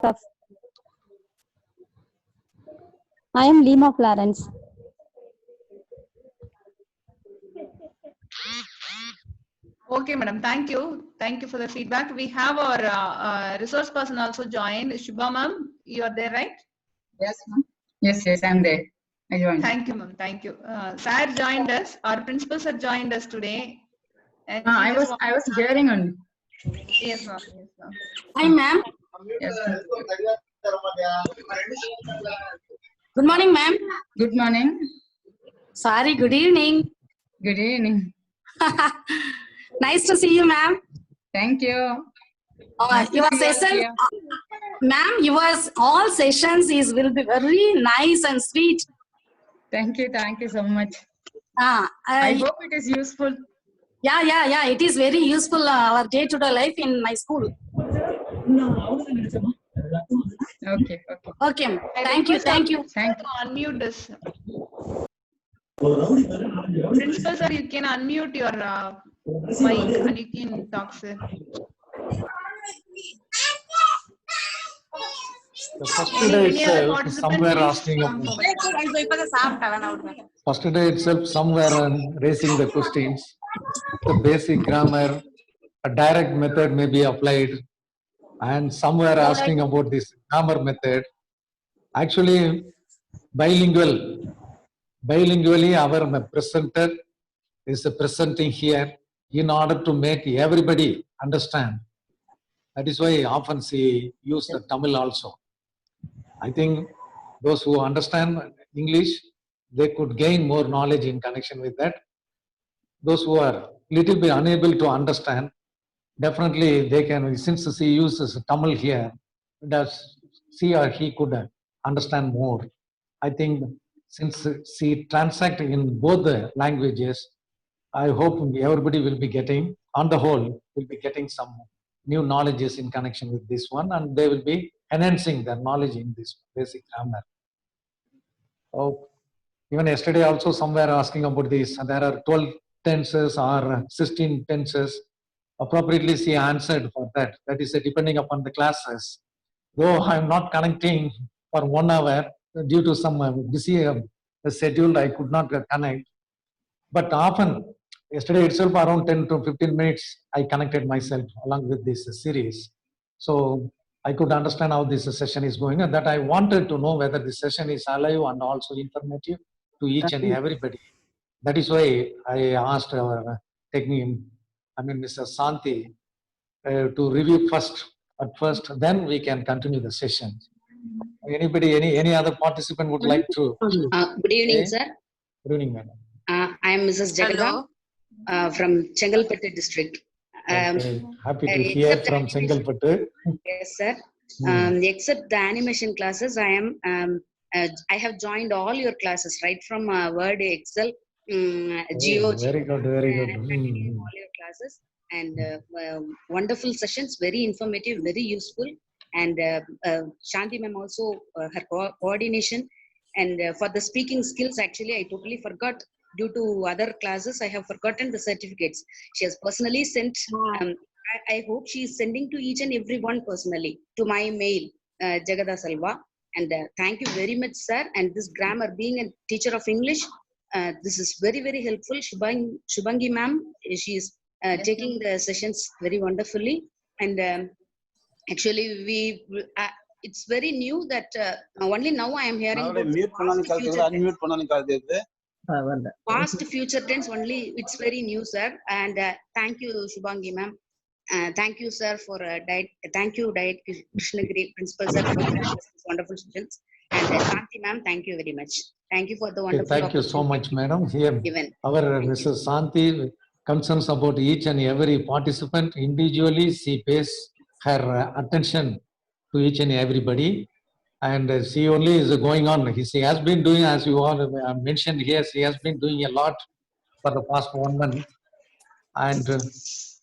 I am Lima Florence. Okay, madam. Thank you. Thank you for the feedback. We have our resource person also joined. Shubha ma'am, you are there, right? Yes, ma'am. Yes, I'm there. I joined. Thank you, ma'am. Thank you. Sir joined us. Our principals have joined us today. And I was hearing on. Yes, ma'am. Yes, ma'am. Hi, ma'am. Yes. Good morning, ma'am. Good morning. Sorry, good evening. Good evening. Nice to see you, ma'am. Thank you. Your session, ma'am, your all sessions will be very nice and sweet. Thank you so much. I hope it is useful. Yeah. It is very useful our day-to-day life in my school. Okay. Okay. Thank you. Thank you. Unmute this. Principal sir, you can unmute your mic and you can talk, sir. The first day itself, somewhere asking first day itself, somewhere raising the questions, the basic grammar, a direct method may be applied, and somewhere asking about this grammar method. Actually, bilingually, our presenter is presenting here in order to make everybody understand. That is why often she use the Tamil also. I think those who understand English, they could gain more knowledge in connection with that. Those who are little bit unable to understand, definitely they can, since she uses Tamil here, does she or he could understand more. I think since she transact in both the languages, I hope everybody will be getting, on the whole, will be getting some new knowledges in connection with this one, and they will be enhancing their knowledge in this basic grammar. Oh, even yesterday also somewhere asking about this, there are 12 tenses or 16 tenses. Appropriately she answered for that. That is depending upon the classes. Though I am not connecting for 1 hour due to some busy schedule, I could not connect. But often, yesterday itself around 10 to 15 minutes, I connected myself along with this series. So I could understand how this session is going, and that I wanted to know whether this session is alive and also informative to each and everybody. That is why I asked our Mrs. Santi, to review at first, then we can continue the session. Anybody, any other participant would like to? Good evening, sir. Good evening, madam. I am Mrs. Jagada from Chengalpattu district. Okay. Happy to hear from Chengalpattu. Yes, sir. Except the animation classes, I have joined all your classes, right from Word, Excel, Geo. Very good. All your classes and wonderful sessions, very informative, very useful. And Shanti ma'am also, her coordination. And for the speaking skills, actually, I totally forgot. Due to other classes, I have forgotten the certificates. She has personally sent. I hope she is sending to each and every one personally to my mail, Jagada Salva. And thank you very much, sir. And this grammar, being a teacher of English, this is very, very helpful. Shubhangi ma'am, she is taking the sessions very wonderfully. And actually, it's very new that only now I am hearing past future tense only. It's very new, sir. And thank you, Shubhangi ma'am. Thank you, sir, for thank you, Diet Krishnagiri principal, sir, for these wonderful sessions. And Shanti ma'am, thank you very much. Thank you for the wonderful. Thank you so much, madam. Here, our Mrs. Santi concerns about each and every participant individually. She pays her attention to each and everybody, and she only is going on. She has been doing, as you all mentioned here, she has been doing a lot for the past 1 month. And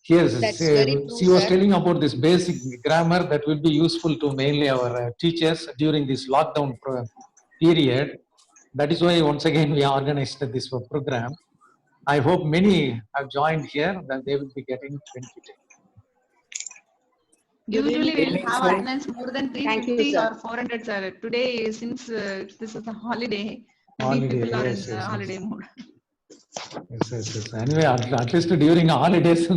here she was telling about this basic grammar that will be useful to mainly our teachers during this lockdown period. That is why once again we organized this program. I hope many have joined here, that they will be getting benefited. Usually we'll evening, have sir. attendance more than Thank you, 350 sir. or 400, sir. Today, since this is a holiday, maybe Holiday, people are yes, in yes, yes. holiday mode. Yes. Anyway, at least during holidays,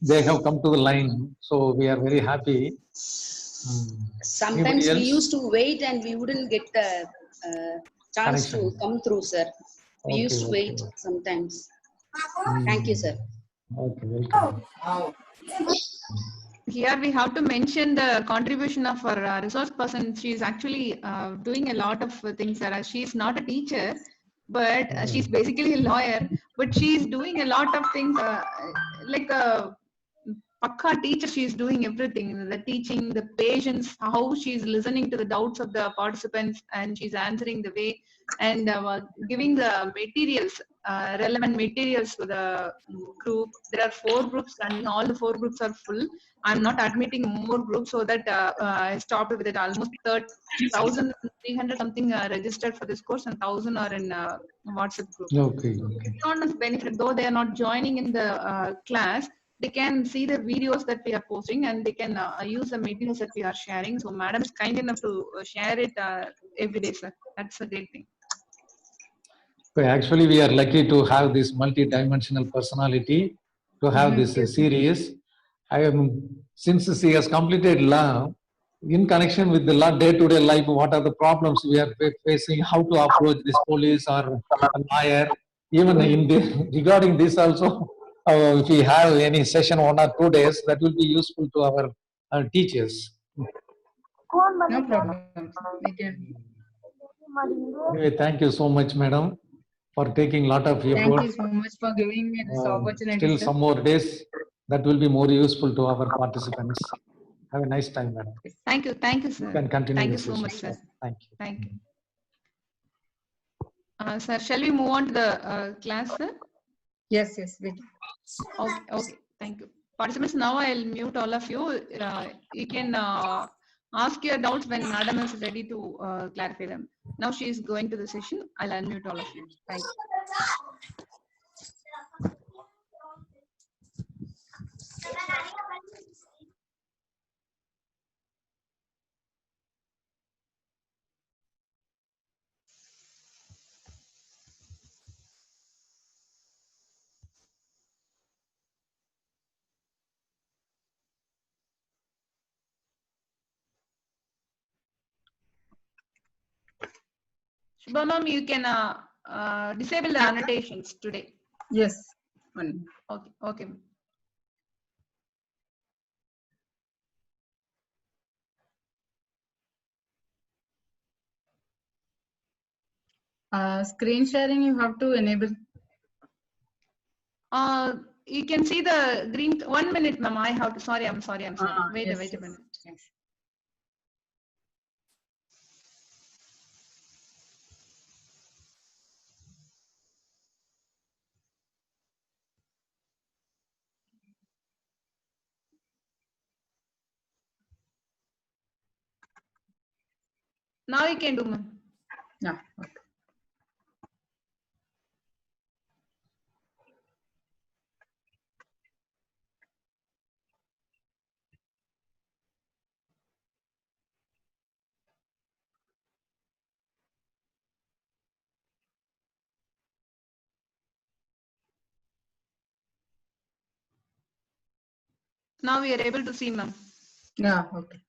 they have come to the line. So we are very happy. Sometimes Anybody we else? used to wait and we wouldn't get the chance to Connection. come through, sir. We Okay, used to okay, wait okay. sometimes. Thank you, sir. Okay, welcome. Here we have to mention the contribution of our resource person. She is actually doing a lot of things. She is not a teacher, but she's basically a lawyer. But she is doing a lot of things like a Pakka teacher. She is doing everything: the teaching, the patience, how she is listening to the doubts of the participants, and she's answering the way and giving the materials, relevant materials to the group. There are 4 groups running. All the 4 groups are full. I'm not admitting more groups, so that I stopped with it. Almost 1,300 something registered for this course, and 1,000 are in WhatsApp group. Okay. Everyone's benefit, though they are not joining in the class, they can see the videos that we are posting, and they can use the materials that we are sharing. So, madam is kind enough to share it every day, sir. That's a great thing. So actually, we are lucky to have this multi-dimensional personality to have this series. Since she has completed law, in connection with the law day-to-day life, what are the problems we are facing, how to approach this police or a lawyer, even regarding this also, if we have any session 1 or 2 days, that will be useful to our teachers. No problem. We can. Anyway, thank you so much, madam, for taking lot of effort. Thank you so much for giving me this opportunity, Still sir. some more days, that will be more useful to our participants. Have a nice time, madam. Thank you, sir. You can continue Thank the you so session. much, sir. Thank you. Thank you. Sir, shall we move on to the class, sir? Yes, we can. Okay. Thank you. Participants, now I'll mute all of you. You can ask your doubts when madam is ready to clarify them. Now she is going to the session. I'll unmute all of you. Thank you. Shubha ma'am, you can disable the annotations today. Yes. Okay. Screen sharing you have to enable. You can see the green. 1 minute, ma'am. I have to. Sorry. I'm sorry. Wait a minute. Yes. Now you can do, ma'am. Yeah. Okay. Now we are able to see, ma'am. Yeah. Okay.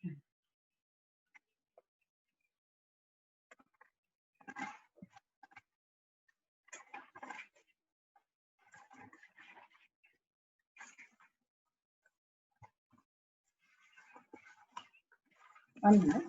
One minute.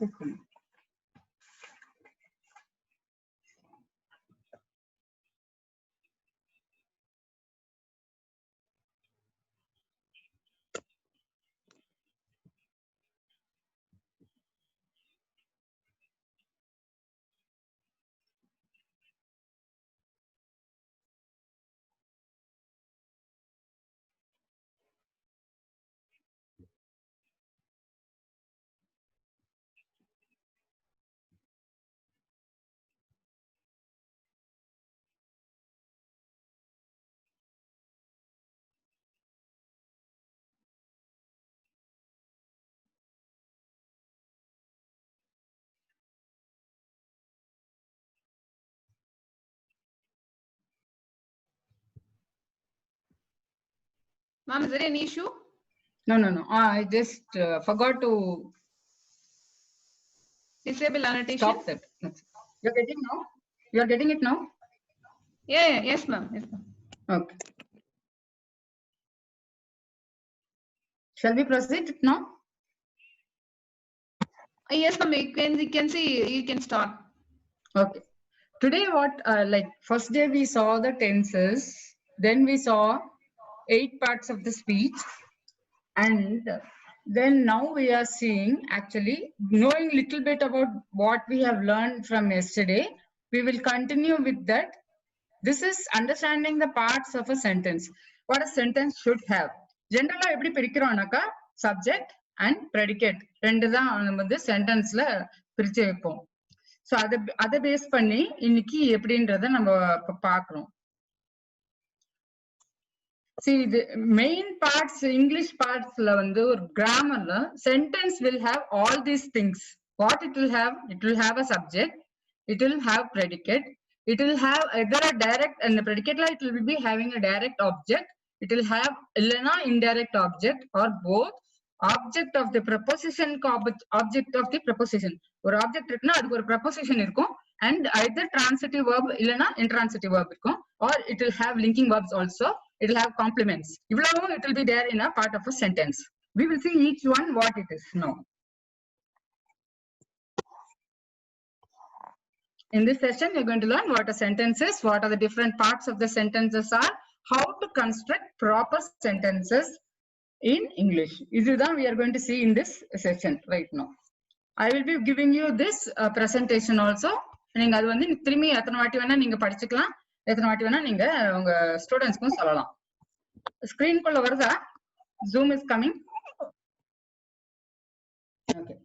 Ma'am, is there any issue? No. I just forgot to Disable annotation? stop that. You're getting now? You're getting it now? Yeah. Yes, ma'am. Yes, ma'am. Okay. Shall we proceed now? Yes, ma'am. You can see, you can start. Okay. Today what, first day we saw the tenses, then we saw 8 parts of the speech, and then now we are seeing, actually knowing little bit about what we have learned from yesterday. We will continue with that. This is understanding the parts of a sentence. What a sentence should have. Generally, எப்படி பிரிக்கிறோம்னாக்கா subject and predicate ரெண்டு தான் நம்ம வந்து சென்டென்ஸ்ல பிரிச்சு வைப்போம். So அதை base பண்ணி இன்னைக்கு எப்படின்றத நம்ம பார்க்கிறோம். See, the main parts, English parts la vandu or grammar la sentence will have all these things. What it will have? It will have a subject, it will have predicate, it will have either a direct, and the predicate la it will be having a direct object, it will have illana indirect object, or both object of the preposition, object of the preposition. Or object irukna adukku or preposition irukum, and either transitive verb illana intransitive verb irukum, or it will have linking verbs also. It will have complements. It will be there in a part of a sentence. We will see each one what it is now. In this session, we are going to learn what a sentence is, what are the different parts of the sentences are, how to construct proper sentences in English. This is we are going to see in this session right now. I will be giving you this presentation also. நீங்க அது வந்து திரும்பி எத்தனை வாட்டி வேணா நீங்க படிச்சுக்கலாம், எத்தனை வாட்டி வேணா நீங்க உங்க ஸ்டூடெண்ட்ஸ்க்கும் சொல்லலாம். ஸ்கிரீன் குள்ள வருதா? Zoom is coming. Okay.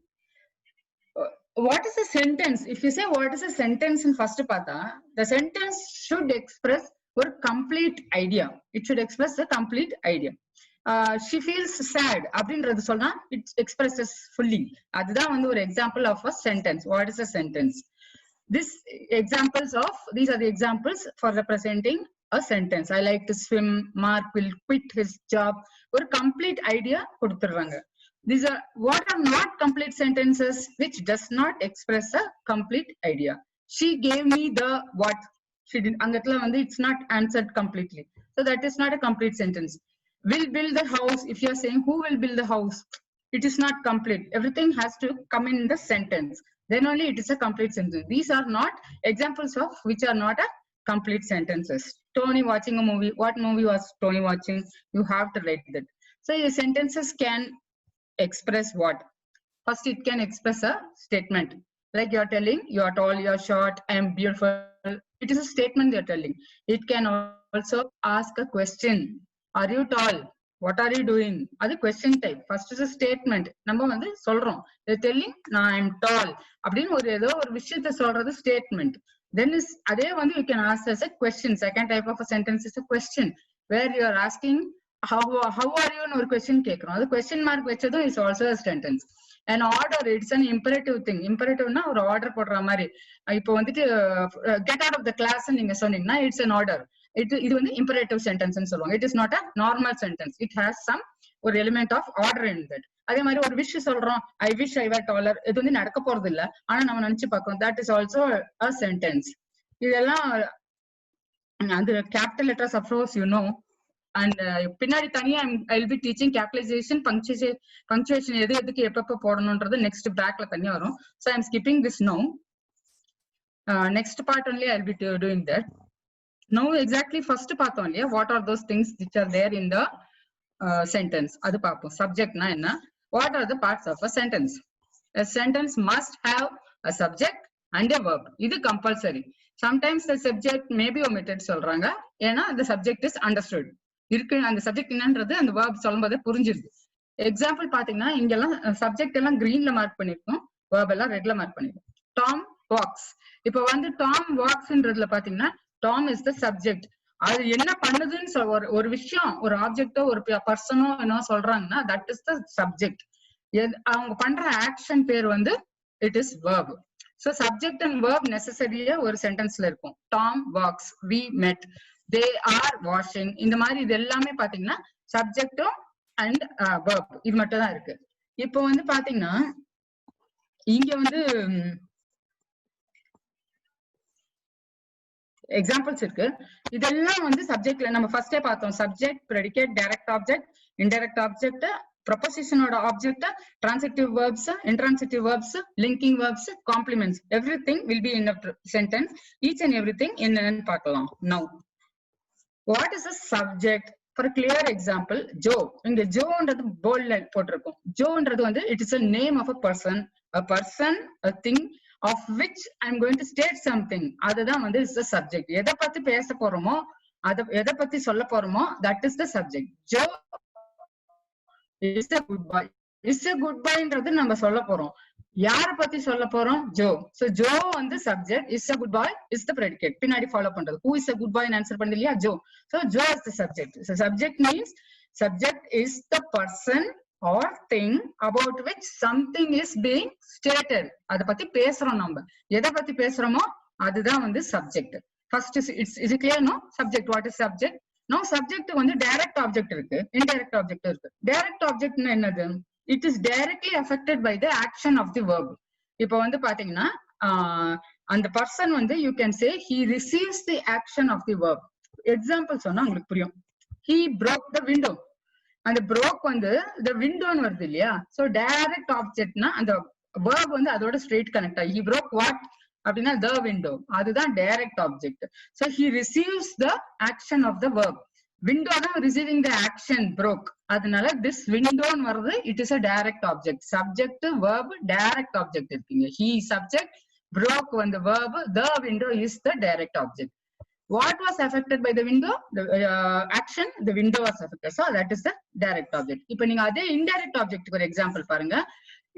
What is a sentence? If you say what is a sentence in first partha, the sentence should express a complete idea. It should express a complete idea. She feels sad அப்படின்றது சொன்னா it expresses fully. அதுதான் வந்து ஒரு example of a sentence. What is a sentence? These are the examples for representing a sentence. I like to swim. Mark will quit his job. Or complete idea கொடுத்துறாங்க. These are what are not complete sentences, which does not express a complete idea. She gave me the what. She did. அங்கத்துல வந்து it's not answered completely. So that is not a complete sentence. Will build the house. If you are saying who will build the house, it is not complete. Everything has to come in the sentence. Then only it is a complete sentence. These are not examples of which are not a complete sentences. Tony watching a movie. What movie was Tony watching? You have to write that. So your sentences can express what? First, it can express a statement. Like you are telling, you are tall, you are short, I am beautiful. It is a statement you are telling. It can also ask a question. Are you tall? What are you doing? That's a question type. First is a statement. நம்ம வந்து சொல்றோம். They're telling, I am tall. அப்படின்னு ஒரு ஏதோ ஒரு விஷயத்தை சொல்றது statement. Then is அதே வந்து you can ask as a question. Second type of a sentence is a question, where you are asking how are you ன்னு ஒரு question கேக்குறோம். அது question mark வச்சதும் is also a sentence. An order, it's an imperative thing. Imperative னா ஒரு order போடுற மாதிரி. இப்போ வந்துட்டு get out of the class நீங்க சொன்னீங்கன்னா it's an order. இது வந்து imperative sentence ன்னு சொல்லுவாங்க. It is not a normal sentence. It has some ஒரு element of order in that. அதே மாதிரி ஒரு wish சொல்றோம், I wish I were taller. இது வந்து நடக்க போறது இல்ல, ஆனா நம்ம நினைச்சு பார்க்கறோம். That is also a sentence. இதெல்லாம் அந்த capital letters of course you know. And பின்னாடி தனியா I will be teaching capitalization, punctuation எது எதுக்கு எப்பப்ப போடணும்ன்றது next brackல தனியா வரும். So I am skipping this now. Next part only I will be doing that. Now exactly first part only, what are those things which are there in the sentence? அது பாப்போம். Subject na enna? What are the parts of a sentence? A sentence must have a subject and a verb. இது compulsory. Sometimes the subject may be omitted சொல்றாங்க, ஏன்னா the subject is understood. இருக்கு அந்த subject என்னன்றது அந்த verb சொல்லும்போது புரிஞ்சிருது. Example பாத்தீங்கன்னா இங்கெல்லாம் subject எல்லாம் greenல மார்க் பண்ணிருக்கோம், verb எல்லாம் redல மார்க் பண்ணிருக்கோம். Tom walks. இப்போ வந்து Tom walksன்றதுல பாத்தீங்கன்னா Tom is the subject. அது என்ன பண்ணுதுன்னு ஒரு விஷயம், ஒரு ஆப்ஜெக்டோ ஒரு பர்சனோ என்ன சொல்றாங்கன்னா that is the subject. அவங்க பண்ற ஆக்ஷன் பேர் வந்து it is verb. So subject and verb necessarily ஒரு சென்டென்ஸ்ல இருக்கும். Tom walks, we met, they are washing. இந்த மாதிரி இது எல்லாமே பாத்தீங்கன்னா சப்ஜெக்டும் அண்ட் verb இது மட்டும் தான் இருக்கு. இப்போ வந்து பாத்தீங்கன்னா இங்க வந்து எக்ஸாம்பிள்ஸ் இருக்கு. இதெல்லாம் வந்து சப்ஜெக்ட்ல நம்ம ஃபர்ஸ்டே பார்த்தோம். Subject, predicate, direct object, indirect object, ப்ரொபோசிஷனோட object, transitive verbs, intransitive verbs, linking verbs, complements, everything will be in a sentence. Each and everything என்னன்னு பார்க்கலாம். Now what is a subject? For a clear example, Joe. இங்க ஜோன்றது போல்ட்ல போட்டிருக்கும். ஜோன்றது வந்து it is a name of a person, a thing of which I'm going to state something. அதுதான் வந்து is the subject. எதை பத்தி பேச போறோமோ எதை பத்தி சொல்ல போறோமோ that is the subject. Joe is a good boy. Is a good boyன்றது நம்ம சொல்ல போறோம். யார பத்தி சொல்ல போறோம்? ஜோ. So Joe வந்து subject, is a good boy is the predicate. பின்னாடி ஃபாலோ பண்றது. Who is a good boy ன்னு ஆன்சர் பண்ணது இல்லையா? Joe. So Joe is the subject. So subject means subject is the person or thing about which something is being stated. அத பத்தி பேசுறோம் நம்ம. எதை பத்தி பேசுறோமோ அதுதான் வந்து subject. First is it clear no? Subject, what is subject? Now subject வந்து direct object இருக்கு, indirect object இருக்கு. Direct object னா என்னது? It is directly affected by the action of the verb. இப்போ வந்து பாத்தீங்கன்னா அந்த person வந்து you can say he receives the action of the verb. Example சொன்னா உங்களுக்கு புரியும். He broke the window. அந்த broke வந்து the window ன்னு வருது இல்லையா? So direct object னா அந்த verb வந்து அதோட straight connect ஆகி he broke what அப்படின்னா the window. அதுதான் direct object. So he receives the action of the verb. Window தான் receiving the action broke. அதனால this window ன்னு வருது it is a direct object. Subject, verb, direct object இருக்குங்க. He subject, broke when the verb, the window is the direct object. What was affected by the window? The action, the window was affected. So that is the direct object. இப்போ நீங்க அதே indirect object ஒரு example பாருங்க.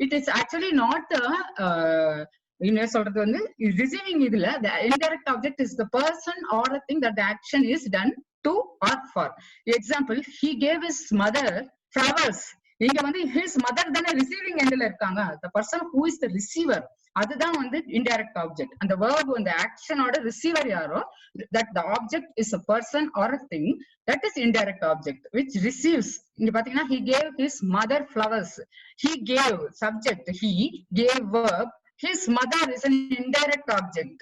It is actually not என்ன சொல்றது வந்து receiving இதுல the indirect object is the person or a thing that the action is done to or for. Example, he gave his mother flowers. இங்க வந்து his mother தானே receiving endல இருக்காங்க. The person who is the receiver அதுதான் வந்து indirect object. அந்த verb அந்த action ஓட receiver யாரோ that the object is a person or a thing that is indirect object which receives. இங்க பாத்தீங்கன்னா he gave his mother flowers. He gave subject, he gave verb, his mother is an indirect object.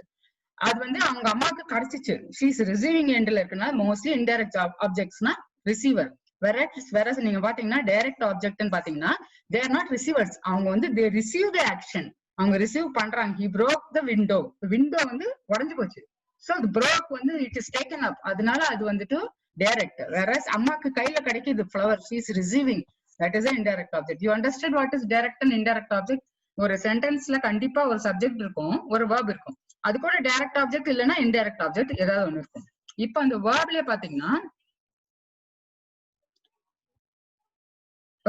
அது வந்து அவங்க அம்மாக்கு கிடைச்சிச்சு. she is receiving endல இருக்குன்னா mostly indirect objectsனா receiver. whereas நீங்க பாத்தீங்கன்னா direct object ன்னு பாத்தீங்கன்னா they are not receivers. அவங்க வந்து they receive the action. அவங்க ரிசீவ் பண்றாங்க. he broke the window. window வந்து உடைஞ்சு போச்சு. so the broke வந்து it is taken up. அதனால அது வந்துட்டு direct. whereas அம்மாக்கு கையில கிடைக்குது flower, she is receiving. that is an indirect object. you understood what is direct and indirect object? ஒரு சென்டென்ஸ்ல கண்டிப்பா ஒரு சப்ஜெக்ட் இருக்கும், ஒரு verb இருக்கும். அது கூட டைரக்ட் ஆப்ஜெக்ட் இல்லைன்னா இன்டைரக்ட் ஆப்ஜெக்ட் ஏதாவது ஒண்ணு இருக்கும். இப்ப அந்த வேர்ப்லயே பாத்தீங்கன்னா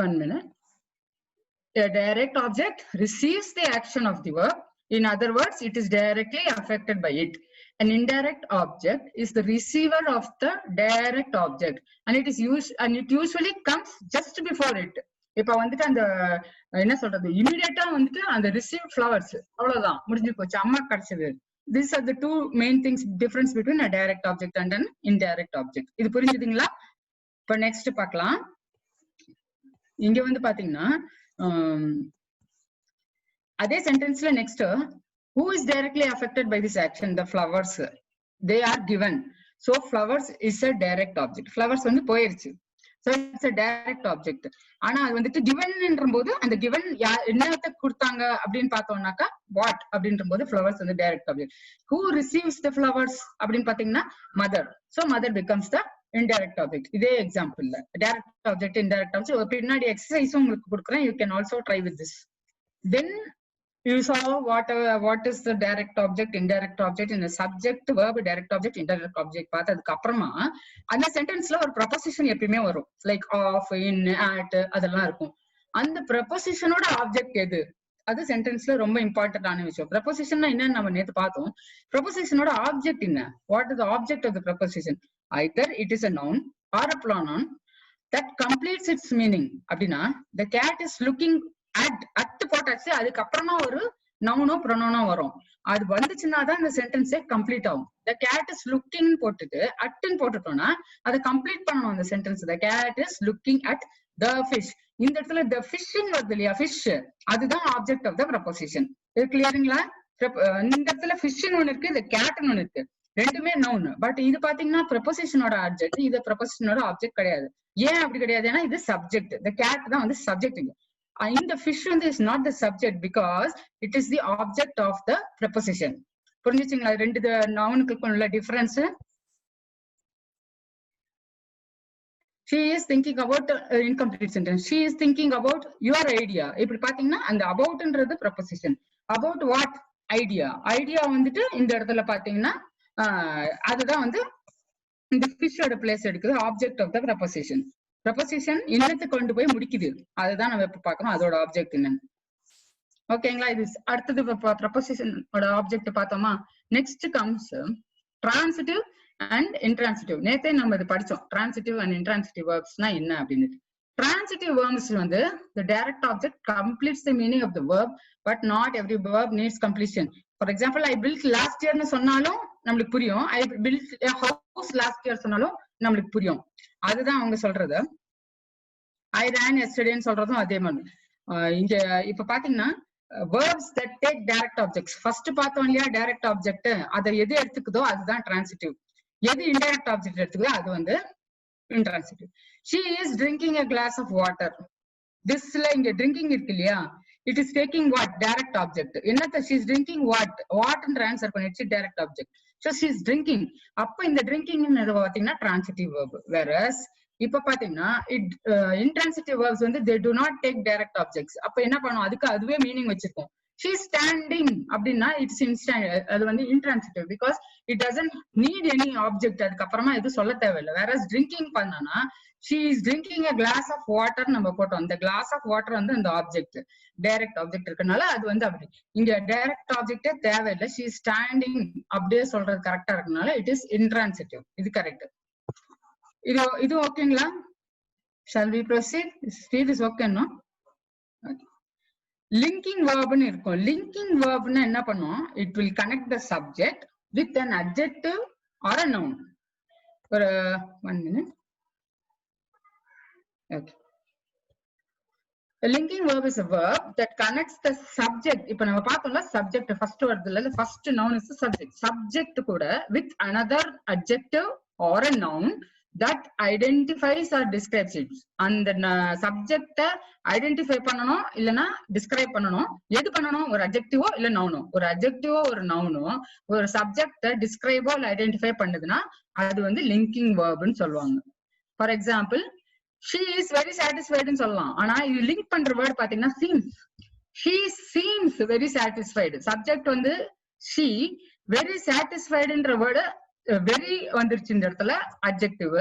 1 minute. A direct object receives the action of the verb. In other words, it is directly affected by it. An indirect object is the receiver of the direct object, and it usually comes just before it. இப்ப வந்துட்டு அந்த என்ன சொல்றது இமிடியேட்டா வந்துட்டு அந்த receive flowers அவ்வளவுதான் முடிஞ்சு போச்சு, அம்மா கிடைச்சது. These are the two main things difference between a direct object and an indirect object. இது புரிஞ்சுதுங்களா? இப்ப நெக்ஸ்ட் பார்க்கலாம். இங்க வந்து பாத்தீங்கன்னா அதே சென்டென்ஸ்ல next who is directly affected by this action? The flowers, they are given. So flowers is a direct object. flowers வந்து போயிருச்சு. So it's a direct object. ஆனா அது வந்துட்டு given போது அந்த given என்னத்தை கொடுத்தாங்க அப்படின்னு பார்த்தோம்னாக்கா what அப்படின்ற போது flowers வந்து direct object. Who receives the flowers அப்படின்னு பாத்தீங்கன்னா mother. So mother becomes the indirect object. இதே எக்ஸாம்பிள்ல direct object, indirect object பின்னாடி எக்ஸசைஸும் உங்களுக்கு கொடுக்குறேன். You can also try with this. Then you saw what is the direct object, indirect object in the subject, verb, direct object, indirect object. பார்த்ததுக்கு அப்புறமா அந்த சென்டென்ஸ்ல ஒரு proposition எப்பயுமே வரும், லைக் ஆஃப், இன், அட் அதெல்லாம் இருக்கும். அந்த ப்ரொபோசிஷனோட ஆப்ஜெக்ட் எது? அது சென்டென்ஸ்ல ரொம்ப இம்பார்ட்டன்டான விஷயம். ப்ரொபோசிஷன்னா என்னன்னு நம்ம நேத்து பார்த்தோம். ப்ரொபோசிஷனோட ஆப்ஜெக்ட் என்ன? What is the object of the proposition? either it is a noun or a pronoun that completes its meaning. அப்படின்னா the cat is looking at போட்டாச்சு, அதுக்கு அப்புறமா ஒரு நவுனோ ப்ரொனோனோ வரும். அது வந்துச்சுன்னா தான் இந்த சென்டென்ஸே கம்ப்ளீட் ஆகும். த கேட் இஸ் லுக்கிங் போட்டுட்டு அட்ன்னு போட்டுட்டோம்னா அதை கம்ப்ளீட் பண்ணணும் அந்த sentence. The cat is looking at the fish. இந்த இடத்துல த ஃபிஷ்ன்னு வருது இல்லையா, ஃபிஷ், அதுதான் ஆப்ஜெக்ட் ஆஃப் த ப்ரொபோசிஷன். இது கிளியருங்களா? இந்த இடத்துல ஃபிஷ்ன்னு ஒண்ணு இருக்கு, இந்த கேட்னு ஒண்ணு இருக்கு, ரெண்டுமே நவுன். பட் இது பாத்தீங்கன்னா ப்ரொபோசிஷனோட ஆப்ஜெக்ட், இது ப்ரொபோசிஷனோட ஆப்ஜெக்ட் கிடையாது. ஏன் அப்படி கிடையாது? ஏன்னா இது சப்ஜெக்ட். த கேட் தான் வந்து சப்ஜெக்ட். இந்த ஃபிஷ் வந்து is not the subject because it is the object of the proposition. புரிஞ்சுச்சுங்களா ரெண்டு நவுனுக்கு உள்ள difference? She is thinking about incomplete sentence. She is thinking about your idea. இப்படி பாத்தீங்கன்னா அந்த aboutன்றது preposition. About what? Idea. Idea வந்துட்டு இந்த இடத்துல பாத்தீங்கன்னா அதுதான் வந்து இந்த ஃபிஷ்ஷோட பிளேஸ் எடுக்குது, object of the preposition. preposition இன்னத்தை கொண்டு போய் முடிக்குது, அதுதான் நம்ம இப்ப பார்க்கணும் அதோட ஆப்ஜெக்ட் என்னன்னு. ஓகேங்களா? இது அடுத்தது prepositionோட ஆப்ஜெக்ட் பார்த்தோமா. Next comes transitive and intransitive. நேத்தே நம்ம இது படிச்சோம், transitive and intransitive verbsனா என்ன அப்படின்னு. Transitive verbs வந்து the direct object completes the meaning of the verb, but not every verb needs completion. For example, I built last year னு சொன்னாலும் நம்மளுக்கு புரியும், I built a house last year சொன்னாலும் நம்மளுக்கு புரியும். அதுதான் அவங்க சொல்றது. I ran yesterday னு சொல்றதும் அதே மாதிரி. இங்க இப்ப பாத்தீங்கன்னா verbs that take direct objects, first பார்த்தோம் இல்லையா direct object, அதை எது எடுத்துக்குதோ அதுதான் transitive. எது indirect object எடுத்துக்குதோ அது வந்து intransitive. She is drinking a glass of water. Thisல இங்க drinking இருக்கு இல்லையா, it is taking what? Direct object. என்னத்த she is drinking what? What answer பண்ணிடுச்சு, direct object. So she is drinking. அப்ப இந்த drinking பாத்தீங்கன்னா transitive verb. Whereas இப்ப பாத்தீங்கன்னா intransitive verbs வந்து they do not take direct objects. அப்ப என்ன பண்ணும், அதுக்கு அதுவே மீனிங் வச்சிருக்கோம். She is standing அப்படின்னா it's instant, அது வந்து intransitive because it doesn't need any object. அதுக்கு அப்புறமா எதுவும் சொல்ல தேவையில்லை. Whereas drinking பண்ணனா she is drinking a glass of water நம்ம போட்டோம், அந்த glass of water வந்து அந்த ஆப்ஜெக்ட், டைரக்ட் ஆப்ஜெக்ட் இருக்கனால அது வந்து அப்படி. இங்க டைரக்ட் ஆப்ஜெக்டே தேவையில்லை, she is standing அப்படியே சொல்றது கரெக்டா இருக்கனால it is intransitive. இது கரெக்ட். இது ஓகேங்களா? Shall we proceed? Speed is okay, no? Okay. Linking verb னு இருக்கும். Linking verb னா என்ன பண்ணும், it will connect the subject with an adjective or a noun. ஒரு 1 minute. Okay. A linking verb is a verb that connects the subject. இப்ப நம்ம பார்த்தோம்ல subject first வருதுல, first noun is the subject. Subject கூட with another adjective or a noun that identifies or describes it. அந்த subject identify பண்ணணும் இல்லனா describe பண்ணணும். எது பண்ணணும், ஒரு அட்ஜெக்டிவோ இல்ல நவுனோ. ஒரு அட்ஜெக்டிவோ ஒரு நவுனோ ஒரு சப்ஜெக்ட டிஸ்கிரைபோ இல்ல ஐடென்டிஃபை பண்ணுதுன்னா அது வந்து லிங்கிங் வெர்ப்னு சொல்லுவாங்க. For example, she is very satisfied னு சொல்லலாம். ஆனா இது லிங்க் பண்ற வேர்ட் பாத்தீங்கன்னா seems. She seems very satisfied. Subject வந்து she, very satisfied ன்ற வேர்டு வெரி வந்துருச்சு இந்த இடத்துல அட்ஜெக்டிவ்.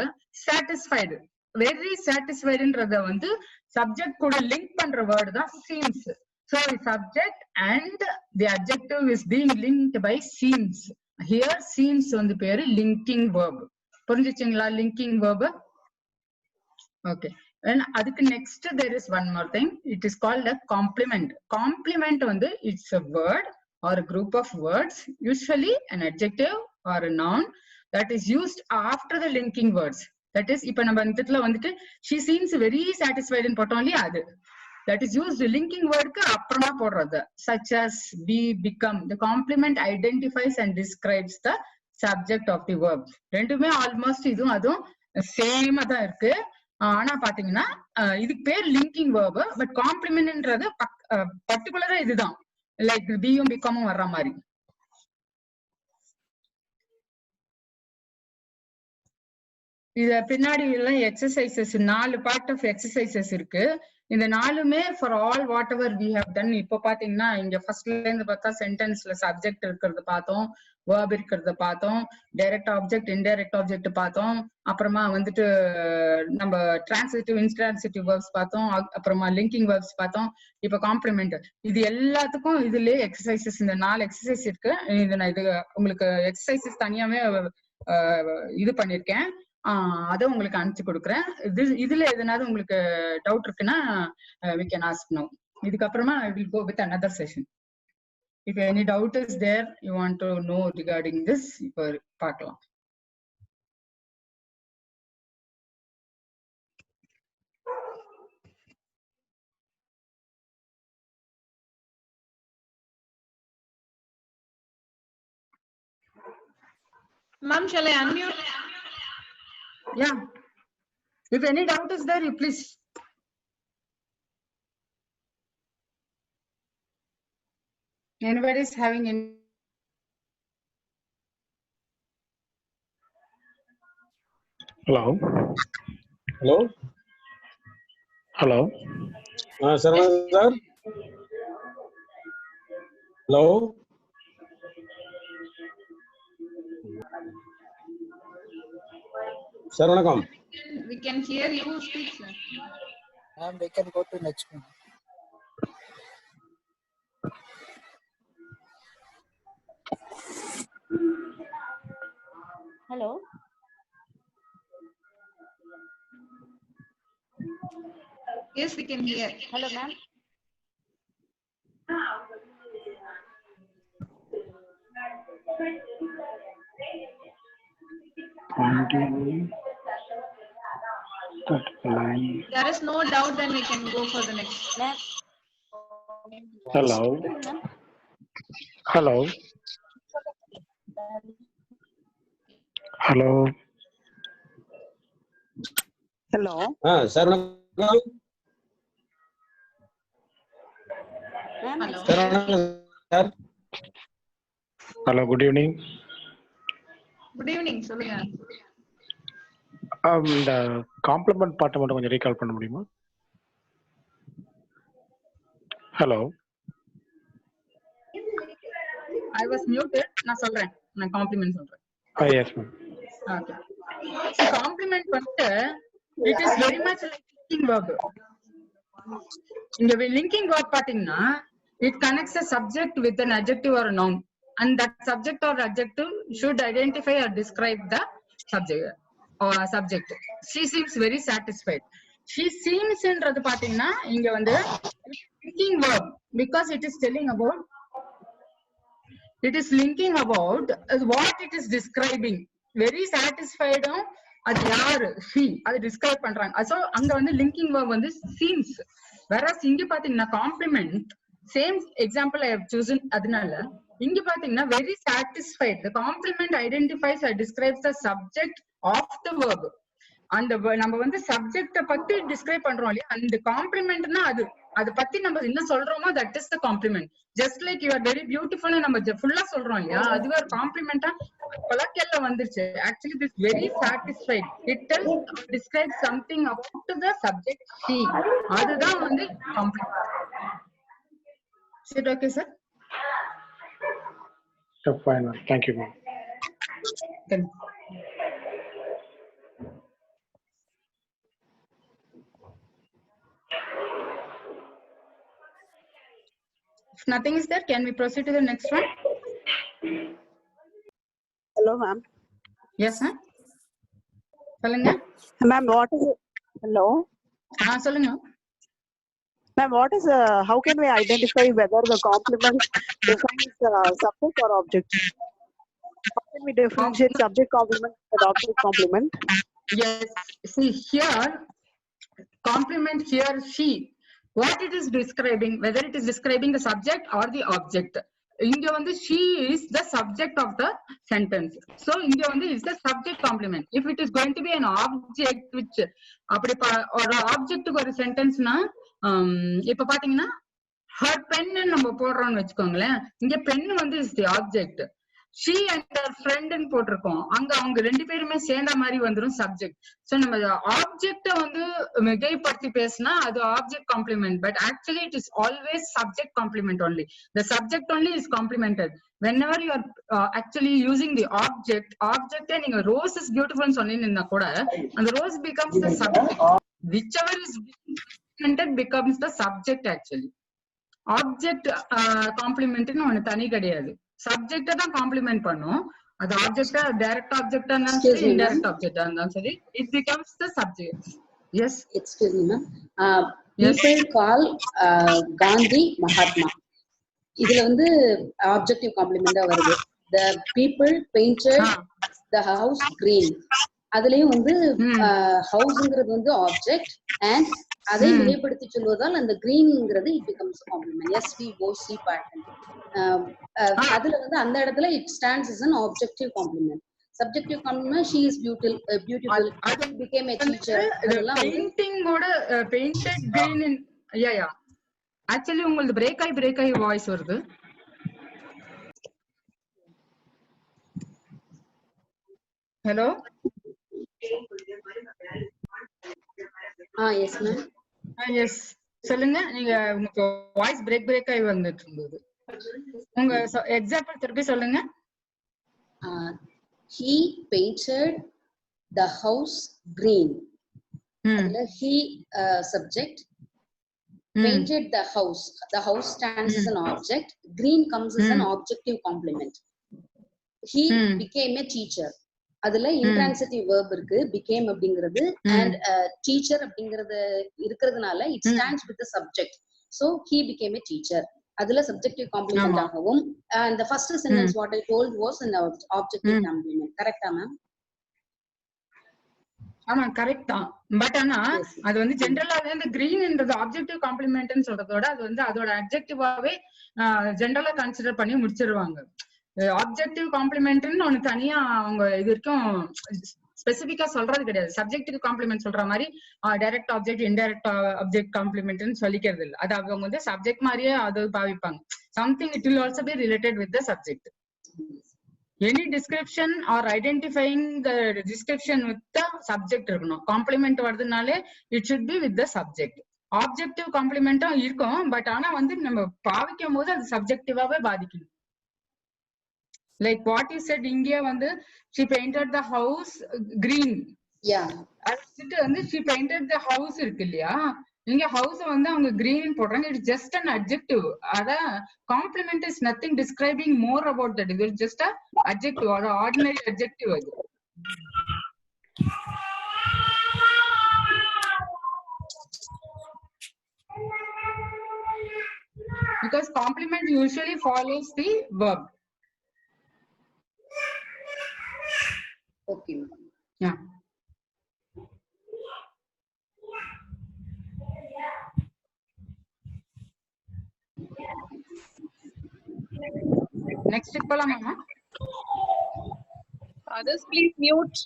சாட்டிஸ்ஃபைடு, வெரி சாட்டிஸ்ஃபைடுன்றத வந்து சப்ஜெக்ட் கூட லிங்க் பண்ற வேர்டு தான் seems. So the subject and the adjective is being linked by seems. Here seems வந்து பேரு linking verb. புரிஞ்சுச்சுங்களா linking verb? Okay. And அதுக்கு next there is one more thing. It is called a complement. Complement வந்து it's a word or a group of words, usually an adjective or a noun that is used after the linking words. That is, இப்ப நம்ம இந்த இடத்துல வந்துட்டு she seems very satisfied னு போட்டோம் இல்லையா, அது that is used linking word க்கு அப்புறமா போடுறது. Such as be, become. The complement identifies and describes the subject of the verb. ரெண்டுமே ஆல்மோஸ்ட் இதுவும் அதுவும் சேமா தான் இருக்கு. ஆனா பாத்தீங்கன்னா இதுக்கு பேர் லிங்கிங் verb, பட் காம்ப்ளிமெண்ட்ன்றது பர்டிகுலரா இதுதான், லைக் பியும் பிகமும் வர்ற மாதிரி. இத பின்னாடி எல்லாம் எக்ஸசைசஸ் 4 பார்ட் ஆஃப் எக்ஸசைசஸ் இருக்கு. இந்த 4மே for all whatever we have done. இப்போ பாத்தீங்கன்னா இங்க ஃபர்ஸ்ட்ல இருந்து பார்த்தா சென்டென்ஸ்ல சப்ஜெக்ட் இருக்கிறது பார்த்தோம், வேர்ப் இருக்கிறத பார்த்தோம், டைரக்ட் ஆப்ஜெக்ட் இன்டைரக்ட் ஆப்ஜெக்ட் பார்த்தோம், அப்புறமா வந்துட்டு நம்ம டிரான்சிட்டிவ் இன்ட்ரான்சிட்டிவ் வேர்ப்ஸ் பார்த்தோம், அப்புறமா லிங்கிங் வேர்ப்ஸ் பார்த்தோம், இப்ப காம்ப்ளிமெண்ட். இது எல்லாத்துக்கும் இதுலயே எக்ஸசைசஸ் இந்த 4 எக்ஸசைஸ் இருக்கு. இது நான் இது உங்களுக்கு எக்ஸசைசஸ் தனியாவே இது பண்ணிருக்கேன், அதை உங்களுக்கு அனுப்பிச்சு கொடுக்குறேன். இதுல எதனாவது உங்களுக்கு டவுட் இருக்குன்னா we can ask now. இதுக்கப்புறமா I will go with another session. If any doubt is there, you want to know regarding this, இப்ப பார்க்கலாம். Ma'am, shall I unmute? Yeah. If any doubt is there, you please. Anybody is having any? Hello. Hello. Hello. Saravanan sir. Hello. Sir, vanakkam. We can hear you speak, sir. Ma'am, we can go to next one. Hello. Yes, we can hear. Hello, ma'am. There is no doubt, then we can go for the next. Ma'am. Hello. Hello. Hello. Hello. Sir, vanakkam. Ma'am, Hello. Sir, vanakkam sir. Hello. Good evening. Good evening, சொல்லுங்க. இந்த complement பார்ட்டை மட்டும் கொஞ்சம் recall பண்ண முடியுமா? Hello. I was muted. நான் சொல்றேன். நான் காம்ப்ளிமெண்ட் சொல்றேன். Yes, ma'am. Okay. So compliment வந்து it is very much like linking verb. இந்த linking verb பாத்தீங்கன்னா it connects a subject with an adjective or a noun, and that subject or adjective should identify or describe the subject or subject. She seems very satisfied. She seems என்றது பாத்தீங்கன்னா இங்க வந்து linking verb because it is telling about, it is linking about what it is describing. Very satisfied. அது யாரு? she. அது describe பண்றாங்க. So அங்க வந்து linking verb வந்து seems. Whereas இங்க பாத்தீங்கன்னா compliment, same example I have chosen, அதனால இங்க பாத்தீங்கன்னா very satisfied. The compliment identifies or describes the subject of the verb. அந்த நம்ம வந்து சப்ஜெக்ட பத்தி டிஸ்கிரைப் பண்றோம் இல்லையா, அந்த காம்ப்ளிமெண்ட்னா அது அதை பத்தி நம்ம என்ன சொல்றோமோ that is the compliment. Just like you are very beautiful நம்ம ஃபுல்லா சொல்றோம் இல்லையா, அதுவே ஒரு காம்ப்ளிமெண்டா கொலக்கெல்ல வந்துருச்சு. Actually this very satisfied, it tells describe something about the subject she. அதுதான் வந்து காம்ப்ளிமெண்ட். சரி, okay sir. Fine, ma'am. Thank you, ma'am. If nothing is there, can we proceed to the next one? Hello, ma'am. Yes, ma'am. சொல்லுங்க. Ma'am, what is it? Hello. சொல்லுங்க. Ma'am, what is how can we identify whether the complement defines subject or object? How can we differentiate subject complement and object complement? Yes. See here, complement here she. What it is describing, whether it is describing the subject or the object. Inga vandu she is the subject of the sentence. So inga vandu is the subject complement. If it is going to be an object which apdi or object ku or sentence na ipo pathina her pen nu நம்ம போடுறோம்னு வெச்சுக்கோங்களே, இங்க pen வந்து is the object. she and her friend ன்னு போட்டிருக்கோம், அங்க அவங்க ரெண்டு பேருமே சேர்ந்த மாதிரி வந்துரும் சப்ஜெக்ட். சோ நம்ம ஆப்ஜெக்ட வந்து மிகைப்படுத்தி பேசினா அது object compliment, but actually it is always subject compliment only. The subject only is complemented. Whenever you are actually using the object நீங்க rose is beautiful ன்னு சொன்னீங்கன்னா கூட அந்த rose becomes the subject. Whichever is complemented becomes the subject actually. Object காம்ப்ளிமெண்ட்னு ஒண்ணு தனி கிடையாது. சப்ஜெக்ட தான் காம்ப்ளிமெண்ட் பண்ணும். அது ஆப்ஜெக்டா டைரக்ட் ஆப்ஜெக்டா இருந்தாலும் சரி, இன்டைரக்ட் ஆப்ஜெக்டா இருந்தாலும் சரி, it becomes the subject. Yes. Excuse me, ma'am. People call Gandhi Mahatma. இதுல வந்து ஆப்ஜெக்டிவ் காம்ப்ளிமெண்டா வருது. The people painted the house green. அதுலயும் வந்து ஹவுஸ்ங்கிறது வந்து ஆப்ஜெக்ட் அண்ட் அதை மிகைப்படுத்தி சொல்வதால் அந்த கிரீன்ங்கிறது it becomes complement. SVOC pattern. அதுல வந்து அந்த இடத்துல it stands as an objective compliment. Subjective compliment, she is beautiful, became a teacher. Painting ஓட பெயிண்டட் கிரீன். யா ஆக்சுவலி உங்களுக்கு பிரேக் ஆகி வாய்ஸ் வருது. ஹலோ. Yes ma'am. எஸ் சொல்லுங்க. நீங்க உங்களுக்கு வாய்ஸ் பிரேக் ஆகி வந்துட்டு இருந்தது. உங்க எக்ஸாம்பிள் திருப்பி சொல்லுங்க. He painted the house green. அதுல he subject, painted the house. The house stands as an object. Green comes as an objective complement. He became a teacher. அதுல intransitive verb இருக்கு, became அப்படிங்கிறது, and teacher அப்படிங்கிறது இருக்கிறதுனால it stands with the subject. So he became a teacher. அதுல subjective complement ஆகவும், and the first sentence what I told was an objective complement. கரெக்டா ma'am? ஆமா correct தான். பட் ஆனா அது வந்து ஜெனரலாவே அந்த கிரீன்ன்றது ஆப்ஜெக்டிவ் காம்ப்ளிமெண்ட்னு சொல்றதோட அது வந்து அதோட அட்ஜெக்டிவாவே ஜெனரலா கன்சிடர் பண்ணி முடிச்சிருவாங்க. ஆப்ஜெக்டிவ் காம்ப்ளிமெண்ட்னு ஒண்ணு தனியா அவங்க இது வரைக்கும் ஸ்பெசிபிக்கா சொல்றது கிடையாது. சப்ஜெக்டிவ் காம்ப்ளிமெண்ட் சொல்ற மாதிரி டைரக்ட் ஆப்ஜெக்ட் இன்டைரக்ட் ஆப்ஜெக்ட் காம்ப்ளிமெண்ட்னு சொல்லிக்கிறது இல்லை. அது அவங்க வந்து சப்ஜெக்ட் மாதிரியே அது பாவிப்பாங்க. Something it will also be related with the subject. Any description or identifying the description with the subject இருக்கணும். காம்ப்ளிமெண்ட் வருதுனாலே it should be with the subject. Objective காம்ப்ளிமெண்ட்டும் இருக்கும், பட் ஆனா வந்து நம்ம பாவிக்கும் போது அது சப்ஜெக்டிவாவே பாதிக்கணும். Like what you said, இங்கே வந்து she painted the house green. அதுக்கு வந்து she painted the house இருக்கு இல்லையா, இங்க ஹவுஸ் வந்து அவங்க கிரீன் போடுறாங்க. It's just an adjective. அத compliment is nothing describing more about that. இது just adjective or ordinary adjective. அது because complement usually follows the verb. Okay. Yeah. Next போலாமா? Others please mute.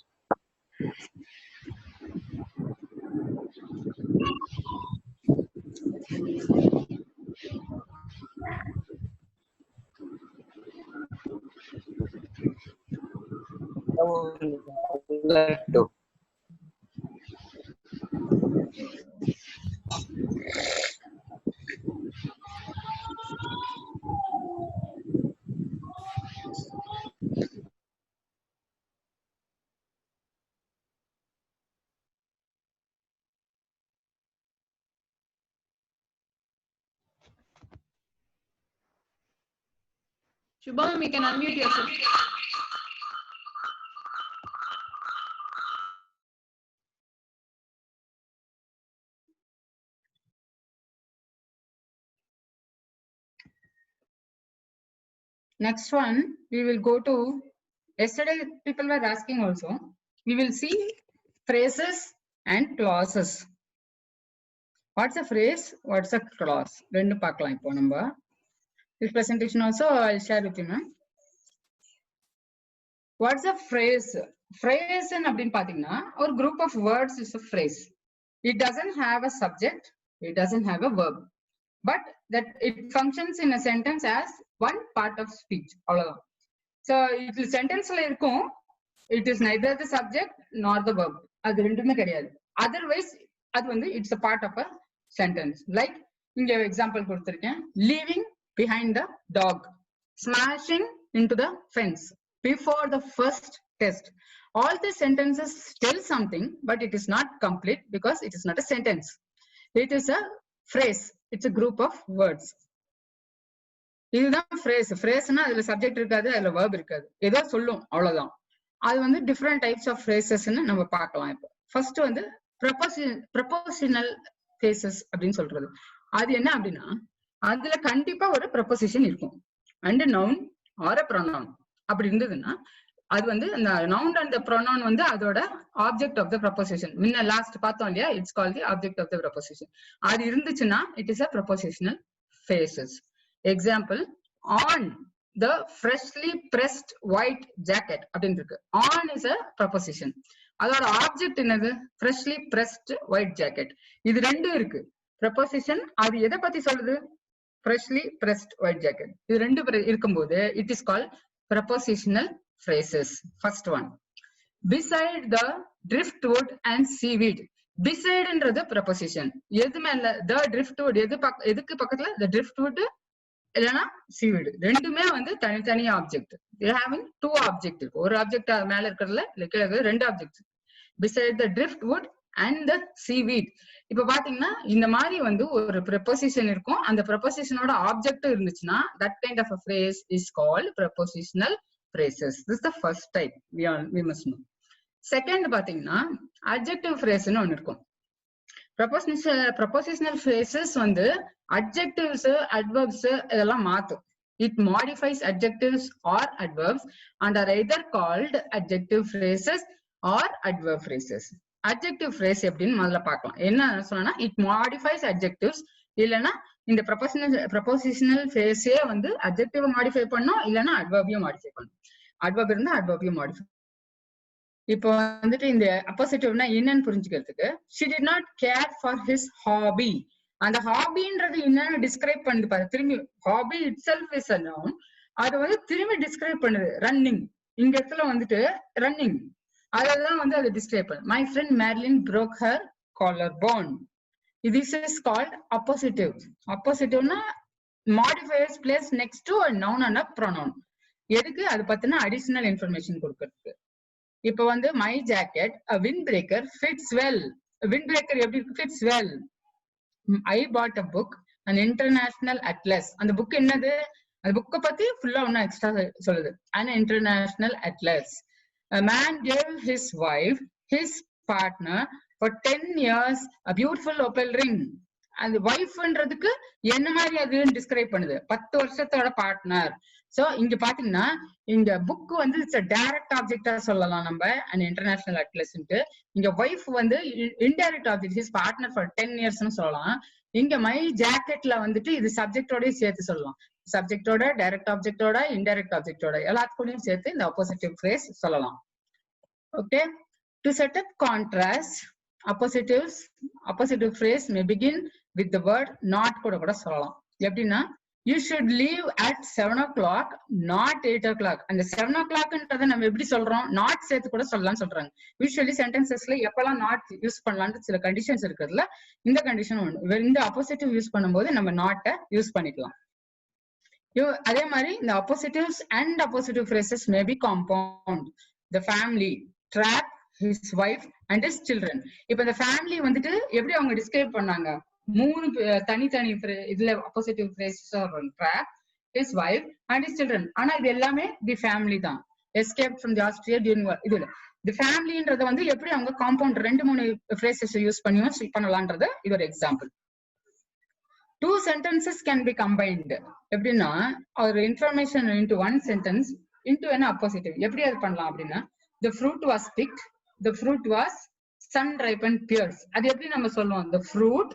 Shubham, you can unmute yourself. Next one, we will go to, yesterday people were asking also, we will see phrases and clauses. What's a phrase? What's a clause? ரெண்டு பார்க்கலாம் இப்போ நம்ம. This presentation also I'll share with you, ma'am. What's a phrase? Phrase அப்படின்னு பாத்தீங்கன்னா ஒரு group of words is a phrase. It doesn't have a subject. It doesn't have a verb. But that it functions in a sentence as one part of speech. அவ்வளவுதான். So it will sentenceல இருக்கும். It is neither the subject nor the verb. அது ரெண்டுமே கிடையாது. Otherwise அது வந்து it's a part of a sentence. Like இங்க example கொடுத்திருக்கேன். Leaving behind the dog. Smashing into the fence. Before the first test. All these sentences tell something, but it is not complete because it is not a sentence. It is a phrase. It's a group of words. இதுதான் phrase. Phraseனா அதுல subject இருக்காது, அதுல verb இருக்காது, ஏதோ சொல்லும், அவ்வளவுதான். அது வந்து டிஃப்ரெண்ட் டைப்ஸ் ஆஃப் phrases-ன்னு நம்ம பார்க்கலாம். இப்போ ஃபர்ஸ்ட் வந்து ப்ரொபோசிஷனல் phrases அப்படின்னு சொல்றது. அது என்ன அப்படின்னா, அதுல கண்டிப்பா ஒரு ப்ரொபோசிஷன் இருக்கும். And noun R a pronoun அப்படி இருந்ததுன்னா அது வந்து அந்த நவுன் அண்ட் ப்ரொனவுன் வந்து அதோட ஆப்ஜெக்ட் ஆஃப் த ப்ரொபோசிஷன். முன்ன லாஸ்ட் பார்த்தோம் இல்லையா, it's call the object of the proposition. அது இருந்துச்சுன்னா it is a propositional phrases. Example, on the freshly pressed white jacket அப்படின்னு இருக்கு. On is a proposition. அதோட ஆப்ஜெக்ட் என்னது? Freshly pressed white jacket. இது ரெண்டும் இருக்கு ப்ரொபோசிஷன். அது எதை பத்தி சொல்லுது? freshly pressed white jacket. இது ரெண்டு இருக்கும்போது it is called prepositional phrases. First one, beside the driftwood and seaweed. beside ன்றது preposition. எது மேல? the driftwood. எதுக்கு பக்கத்துல? the driftwood இல்லனா seaweed. ரெண்டுமே வந்து தனித்தனி object. they having two object. ஒரு ஆப்ஜெக்ட் மேல இருக்கிறதுல இல்ல ரெண்டு object. beside the driftwood and the seaweed. இப்ப பாத்தீங்கன்னா இந்த மாதிரி வந்து ஒரு preposition இருக்கும். அந்த prepositionோட ஆப்ஜெக்ட் இருந்துச்சுன்னா that kind of a phrase is called prepositional phrases. This is the first type we must know. Second பாத்தீங்கன்னா adjective phrase ன்னு ஒன்னு இருக்கும். prepositional phrases வந்து adjectives, adverbs இதெல்லாம் மாத்தும். It modifies adjectives or adverbs and are either called adjective phrases or adverb phrases. adjective phrase எப்படின்னு முதல்ல பார்க்கலாம். என்ன சொன்னா, it modifies adjectives. இல்லைன்னா இந்த prepositional phrase வந்து adjective modify பண்ணும், இல்லைன்னா adverb modify பண்ணும். adverb இருந்தா adverb modify. இப்போ வந்துட்டு இந்த அப்போசிட்டிவ்னா என்னன்னு புரிஞ்சுக்கிறதுக்கு, she did not care for his hobby. அந்த ஹாபின்றது என்னன்னு டிஸ்கிரைப் பண்ணுது பாரு. திரும்பி hobby it self is a noun. அது வந்து திரும்பி டிஸ்கிரைப் பண்ணுது. ரன்னிங், இங்க இடத்துல வந்துட்டு ரன்னிங், அதெல்லாம் வந்து அது டிஸ்கிரைப் பண்ணு. My friend Madeline broke her collarbone. This is called appositive. Appositiveனா modifiers placed next to a noun and a pronoun. எதுக்கு? அது பத்தின அடிஷனல் இன்ஃபர்மேஷன் கொடுக்கிறதுக்கு. இப்போ வந்து my jacket a windbreaker fits well. windbreaker எப்படி இருக்கு? fits well. I bought a book an international atlas. அந்த book என்னது? அந்த புக்கை பத்தி ஃபுல்லா ஒன்னும் எக்ஸ்ட்ரா சொல்லுது. an international atlas. A man gave his wife, his partner, for 10 years a beautiful opal ring. அந்த வைஃப்ன்றதுக்கு என்ன மாதிரி அது டிஸ்கிரைப் பண்ணுது? 10 வருஷத்தோட பார்ட்னர். சோ இங்க பாத்தீங்கன்னா இந்த புக் வந்து இட்ஸ் டைரக்ட் ஆப்ஜெக்டா சொல்லலாம் நம்ம an international atlas. இங்க வைஃப் வந்து indirect object, his partner for 10 yearsனு சொல்லலாம். இங்க மை ஜாக்கெட்ல வந்துட்டு இது சப்ஜெக்டோடய சேர்த்து சொல்லலாம். சப்ஜெக்டோட, டைரக்ட் ஆப்ஜெக்டோட, இன்டைரக்ட் ஆப்ஜெக்டோட எல்லாத்துக்கூடயும் சேர்த்து இந்த oppositive phrase சொல்லலாம். Okay, to set up contrast oppositive phrase may begin with the word not கூட சொல்லலாம். எப்படின்னா, you should leave at 7 o'clock not 8 o'clock. அந்த 7 o'clockன்றத நம்ம எப்படி சொல்றோம்? not சேர்த்து கூட சொல்லலாம்னு சொல்றாங்க. யூசுவலி சென்டென்சஸ்ல எப்பெல்லாம் not யூஸ் பண்ணலாம்னு சில கண்டிஷன்ஸ் இருக்குதுல, இந்த கண்டிஷன் ஒன்று. இந்த oppositive யூஸ் பண்ணும்போது நம்ம not யூஸ் பண்ணிக்கலாம். அதே மாதிரி இந்த oppositives and oppositive phrases may be compound. The family trapped his wife and his children. இப்ப இந்த ஃபேமிலி வந்துட்டு எப்படி அவங்க டிஸ்கிரைப் பண்ணாங்க? 3 தனித்தனி இதுல oppositive phrases வரும். trap, his wife and his children. ஆனா இது எல்லாமே தி ஃபேமிலி தான். escaped from the Austria during இதுல தி ஃபேமிலின்றத வந்து எப்படி அவங்க காம்பவுண்ட் 2-3 phrases யூஸ் பண்ணியும் பண்ணலாம்ன்றது இது ஒரு example. 2 sentences can be combined. எப்படின்னா, ஒரு information into one sentence into an oppositive. எப்படி அது பண்ணலாம் அப்படின்னா, the fruit was picked, the fruit was sun ripened pears. அது எப்படி நம்ம சொல்லுவோம்? the fruit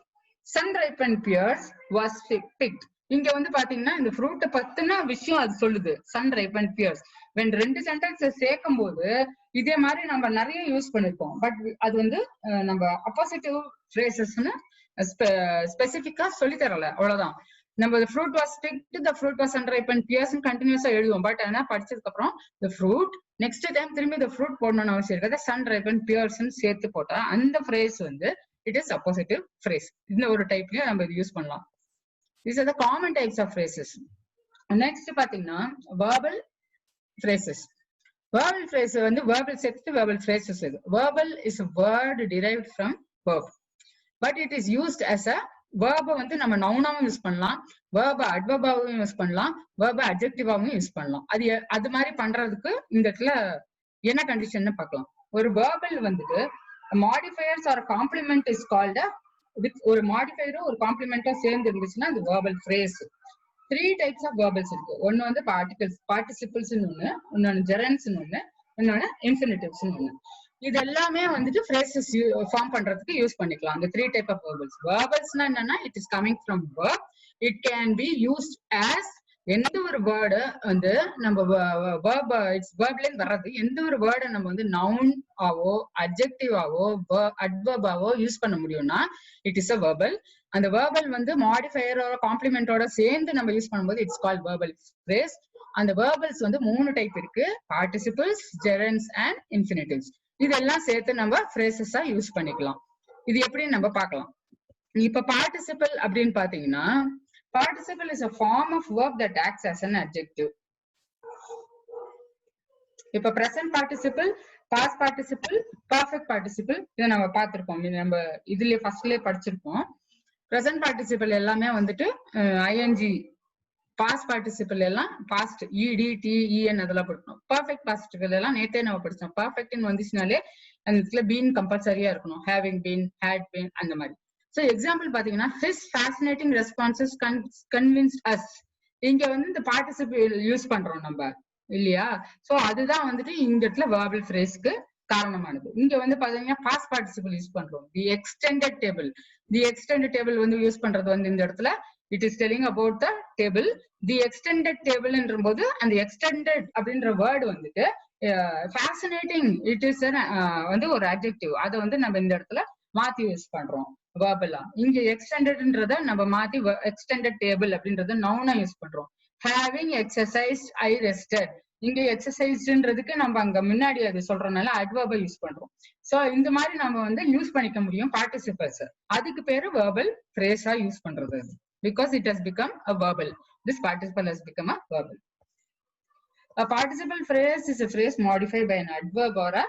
sun ripened pears was picked. இங்க வந்து பாத்தீங்கன்னா இந்த ஃப்ரூட் பத்தின விஷயம் அது சொல்லுது, sun ripened pears. when 2 sentences சேர்க்கும் போது இதே மாதிரி நம்ம நிறைய யூஸ் பண்ணிருப்போம். பட் அது வந்து நம்ம oppositive phrasesன்னு ஸ்பெசிபிக்கா சொல்லி தரல, அவ்வளவுதான். நம்ம the fruit was picked, the fruit was sun ripened pears கண்டினியூஸா எழுதுவோம். பட் ஆனா படிச்சதுக்கு அப்புறம் the fruit நெக்ஸ்ட் டைம் திரும்பி the fruit போடணும்னு அவசியம் இருக்காது. sun ripened pears சேர்த்து போட்டா அந்த phrase வந்து it is oppositive phrase. இந்த ஒரு டைப்லயும் நம்ம இது யூஸ் பண்ணலாம். These are the common types of phrases. Next பாத்தீங்கன்னா verbal phrases. verbal phrase வந்து verbal சேர்த்து verbal phrases இது. verbal is a word derived from verb. But it is used as a verb. வந்து நம்ம நவுனாவும் யூஸ் பண்ணலாம், verb adverb-ஆவும் use பண்ணலாம், verb adjective-ஆவும் use பண்ணலாம். அது மாதிரி பண்றதுக்கு இந்த இடத்துல என்ன கண்டிஷன் பார்க்கலாம். ஒரு verbal வந்துட்டு modifiers or complement is called a with ஒரு மாடிஃபையரோ ஒரு காம்ப்ளிமெண்டோ சேர்ந்து இருந்துச்சுன்னா அது வேர்பல் ஃப்ரேஸ். 3 டைப்ஸ் ஆஃப் வேர்பல்ஸ் இருக்கு. ஒன்னு வந்து பார்ட்டிசிபிள்ஸ் ஒண்ணு, இன்னொன்னு ஜெரண்ட்ஸ் ஒண்ணு, இன்னொன்னு இன்ஃபினிட்டிவ்ஸ் ஒண்ணு. இது எல்லாமே வந்துட்டு ஃப்ரேசஸ் ஃபார்ம் பண்றதுக்கு யூஸ் பண்ணிக்கலாம். அந்த 3 டைப் ஆஃப் வேர்பல்ஸ். வேர்பல்ஸ்னா என்னன்னா it is coming from verb. It can be used as எந்த ஒரு வேர்டு வந்து நம்ம வேர்ப்ல வர்றது எந்த ஒரு வேர்டை நம்ம வந்து நவுன் ஆவோ அட்ஜெக்டிவ் ஆவோ அட்வர்ப் ஆவோ யூஸ் பண்ண முடியும்னா இட் இஸ் அ வேர்பல். அந்த வேர்பல் வந்து மாடிஃபையரோட காம்ப்ளிமெண்டோட சேர்ந்து நம்ம யூஸ் பண்ணும்போது இட்ஸ் கால்ட் வேர்பல் ஃப்ரேஸ். அந்த வேர்பல்ஸ் வந்து 3 டைப் இருக்கு. Participles, gerunds and infinitives. இதெல்லாம் சேர்த்து நம்ம ஃப்ரேசஸா யூஸ் பண்ணிக்கலாம். இது எப்படின்னு நம்ம பார்க்கலாம். இப்ப பார்ட்டிசிபிள் அப்படின்னு பாத்தீங்கன்னா participle is a form of verb that acts as an adjective. இப்ப present participle, past participle, perfect participle இத நம்ம பார்த்திருக்கோம். நம்ம இதுலயே ஃபர்ஸ்ட்லயே படிச்சிருக்கோம். present participle எல்லாமே வந்துட்டு ing, past participle எல்லாம் past ed, t, en அதெல்லாம் படிக்கணும். perfect participle எல்லாம் நேத்தே நம்ம படிச்சோம். perfect ன்னு வந்துச்சுனாலே அந்த இடத்துல been கம்பல்சரியா இருக்கணும். having been, had been அந்த மாதிரி. So example பாத்தீங்கன்னா his fascinating responses convinced us. இங்க வந்து இந்த பார்ட்டிசிபிள் யூஸ் பண்றோம் நம்ம இல்லையா? சோ அதுதான் வந்துட்டு இந்த இடத்துல verbal phrase-க்கு காரணமானது. இங்க வந்து பாத்தீங்கன்னா past participle யூஸ் பண்றோம். the extended table வந்து யூஸ் பண்றது வந்து இந்த இடத்துல it is telling about the table. the extended table என்றும்போது அந்த extended அப்படின்ற வேர்டு வந்துட்டு fascinating it is வந்து ஒரு adjective. அதை வந்து நம்ம இந்த இடத்துல மாத்தி யூஸ் பண்றோம் verbal. இங்க extendedன்றத நம்ம மாத்தி extended table அப்படின்றத noun-ஆ யூஸ் பண்றோம். having exercised I rested. இங்க exercisedன்றதுக்கு நம்ம அங்க முன்னாடி அது சொல்றதுனால adverb யூஸ் பண்றோம். சோ இந்த மாதிரி நம்ம வந்து யூஸ் பண்ணிக்க முடியும் participles. அதுக்கு பேரு verbal phrase-ஆ யூஸ் பண்றது. because it has become a verbal. This participle has become a verbal. A participle phrase is a phrase modified by an adverb or a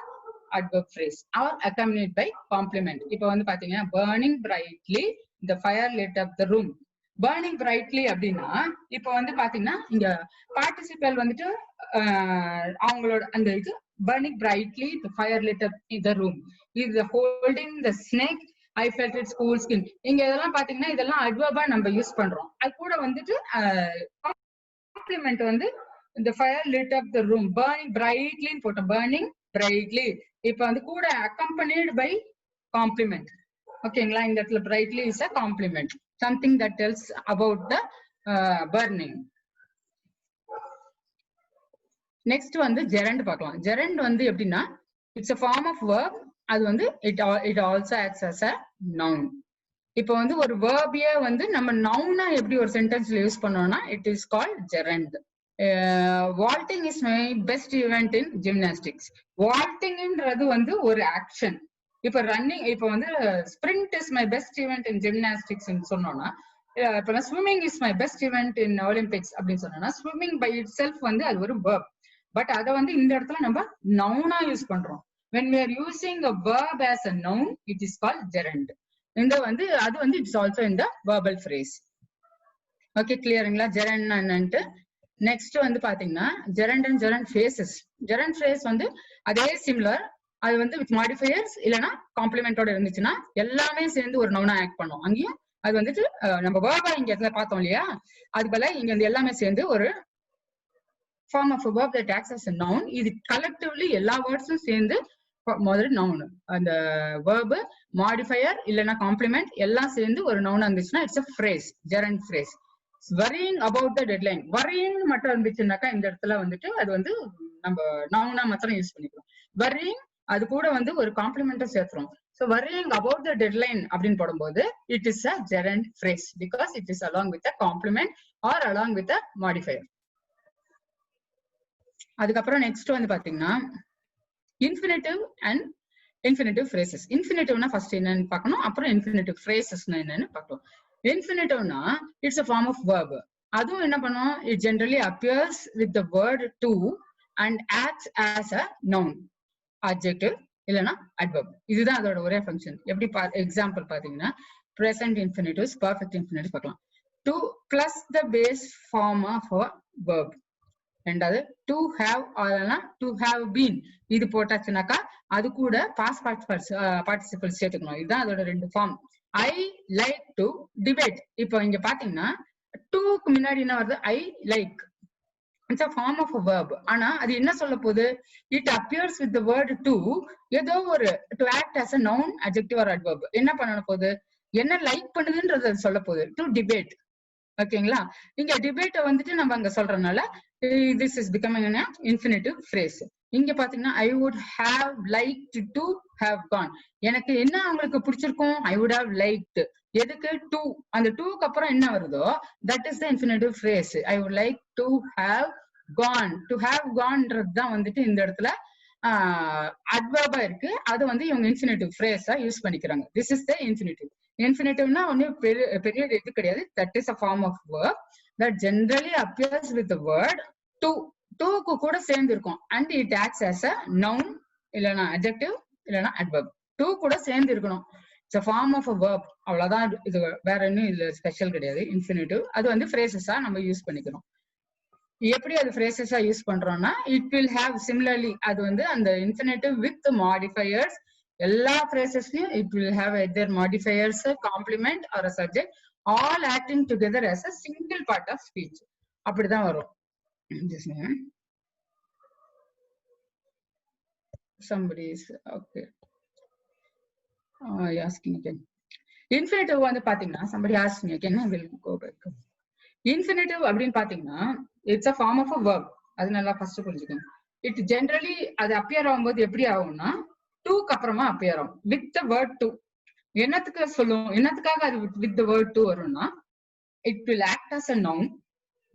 adverb phrase or accompanied by complement. இப்போ வந்து பாத்தீங்கன்னா burning brightly the fire lit up the room. burning brightly அப்படின்னா இப்போ வந்து பாத்தீங்கன்னா இங்க participle வந்துட்டு அவங்களோட அந்த இது burning brightly the fire lit up the room is holding the snake I felt its cool skin. இங்க இதெல்லாம் பாத்தீங்கன்னா இதெல்லாம் adverb-ஆ நம்ம யூஸ் பண்றோம். அது கூட வந்துட்டு complement வந்து the fire lit up the room burning brightly போட்டோம். burning brightly இப்ப வந்து கூட accompanied by complement. ஓகேங்களா? இந்த இடத்துல brightly is a complement, something that tells about the burning. next வந்து gerund பார்க்கலாம். gerund வந்து எப்படின்னா it's a form of verb. அது வந்து it also acts as a noun. இப்ப வந்து ஒரு verb-ஏ வந்து நம்ம noun-ஆ எப்படி ஒரு சென்டென்ஸ்ல யூஸ் பண்ணோம்னா it is called gerund. vaulting is my best event in gymnastics. vaultingன்றது வந்து ஒரு ஆக்ஷன். இப்ப ரன்னிங் இப்ப வந்து sprint is my best event in gymnastics ன்னு சொன்னோம்னா இப்ப swimming is my best event in olympics அப்படின்னு சொன்னோம்னா swimming by itself வந்து அது ஒரு verb. பட் அதை வந்து இந்த இடத்துல நம்ம noun-ஆ யூஸ் பண்றோம். when we are using a verb as a noun it is called gerund. இந்த வந்து அது வந்து it's also in the verbal phrase. Okay கிளியருங்களா? gerund என்னன்ட்டு. நெக்ஸ்ட் வந்து பாத்தீங்கன்னா gerund and gerund phrases. gerund phrase வந்து அதே சிமிலர். அது வந்து வித் மாடிஃபையர்ஸ் இல்லைன்னா காம்ப்ளிமெண்டோட இருந்துச்சுன்னா எல்லாமே சேர்ந்து ஒரு நவுனா ஆக்ட் பண்ணும். அங்கேயும் அது வந்துட்டு நம்ம வேர்பா இங்க இடத்துல பார்த்தோம் இல்லையா? அது போல இங்க வந்து எல்லாமே சேர்ந்து ஒரு form of verb that acts as a noun. இது கலெக்டிவ்லி எல்லா வேர்ட்ஸும் சேர்ந்து முதல்ல நவுன். அந்த verb மாடிஃபையர் இல்லைன்னா காம்ப்ளிமெண்ட் எல்லாம் சேர்ந்து ஒரு நவுனா இருந்துச்சுன்னா it's a phrase, gerund phrase. worrying about the deadline. worrying மட்டும் இருந்துச்சுன்னாக்கா இந்த இடத்துல வந்துட்டு அது வந்து நம்ம நவுனா மாத்திரம் யூஸ் பண்ணிக்கலாம். worrying அது கூட வந்து ஒரு காம்ப்ளிமெண்ட்டை சேர்த்துறோம். so worrying about the deadline அப்படின்னு போடும்போது it is a gerund phrase because it is along with a complement or along with a modifier. அதுக்கப்புறம் நெக்ஸ்ட் வந்து பாத்தீங்கன்னா infinitive and infinitive phrases. infinitive-னா ஃபர்ஸ்ட் என்னன்னு பார்க்கணும், அப்புறம் infinitive phrasesனா என்னன்னு பார்க்கலாம். infinitive-னா it's a form of verb. அதுவும் என்ன பண்ணும், it generally appears with the word to and acts as a noun, adjective இல்லனா adverb. இதுதான் அதோட ஒரே ஃபங்க்ஷன். எப்படி எக்ஸாம்பிள் பாத்தீங்கன்னா present infinitives, perfect infinitives பார்க்கலாம். to plus the base form of a verb. ரெண்டாவது to have ஆனா to have been இது போட்டாச்சுனாக்கா அது கூட past participles சேர்த்துக்கணும். இதுதான் அதோட ரெண்டு form. I like to debate. இப்போ இங்க பாத்தீங்கன்னா டூக்கு முன்னாடி என்ன வருது? I like. It's a form of a verb. ஆனா அது என்ன சொல்ல போகுது? It appears with the word to. ஏதோ ஒரு to act as a noun, adjective or adverb. என்ன பண்ண போகுது? என்ன லைக் பண்ணுதுன்றது சொல்ல போகுது. To debate. ஓகேங்களா? இங்க டிபேட்டை வந்துட்டு நம்ம அங்க சொல்றதுனால this is becoming an infinitive phrase. இங்க பாத்தீங்கன்னா I would have liked to have gone. எனக்கு என்ன அவங்களுக்கு பிடிச்சிருக்கும்? I would have liked. எதுக்கு? to. அந்த toக்கு அப்புறம் என்ன வருதோ that is the infinitive phrase. I would like to have gone. To have goneன்றது தான் வந்துட்டு இந்த இடத்துல adverb இருக்கு. அது வந்து இவங்க infinitive phrase யூஸ் பண்ணிக்கிறாங்க. This is the infinitive. Infinitive-னா ஒன்னும் பெரிய இது கிடையாது. That is a form of verb that generally appears with the word to. க்கு கூட சேர்ந்து இருக்கும். And it acts as a noun, இல்லனா adjective, இல்லனா adverb. to கூட சேர்ந்து இருக்கணும். It's a form of a verb. அவ்வளவுதான். இது வேற ஒன்னும் இதுல ஸ்பெஷல் கிடையாது. infinitive அது வந்து phrases-ஆ நம்ம யூஸ் பண்ணிக்கிறோம். எப்படி அது phrases-ஆ யூஸ் பண்றோம்னா it will have similarly அது வந்து அந்த infinitive with modifiers. எல்லா phrases-லயும் it will have either modifiers, a complement or a subject, all acting together as a single part of speech. அப்படிதான் வரும். Just a minute. Somebody is okay. Asking again. Infinitive வந்து பாத்தீங்கன்னா somebody asked me again. I will go back. Infinitive அப்படின்னு பாத்தீங்கன்னா it's a form of a verb. அது நல்லா first புரிஞ்சுக்கணும். It generally அது appear ஆகும்போது எப்படி ஆகும்னா க்கு அப்புறமா appear ஆகும் with the word to. என்னத்துக்கு சொல்லும்? என்னத்துக்காக அது with the word to வரும்னா it will act as a noun,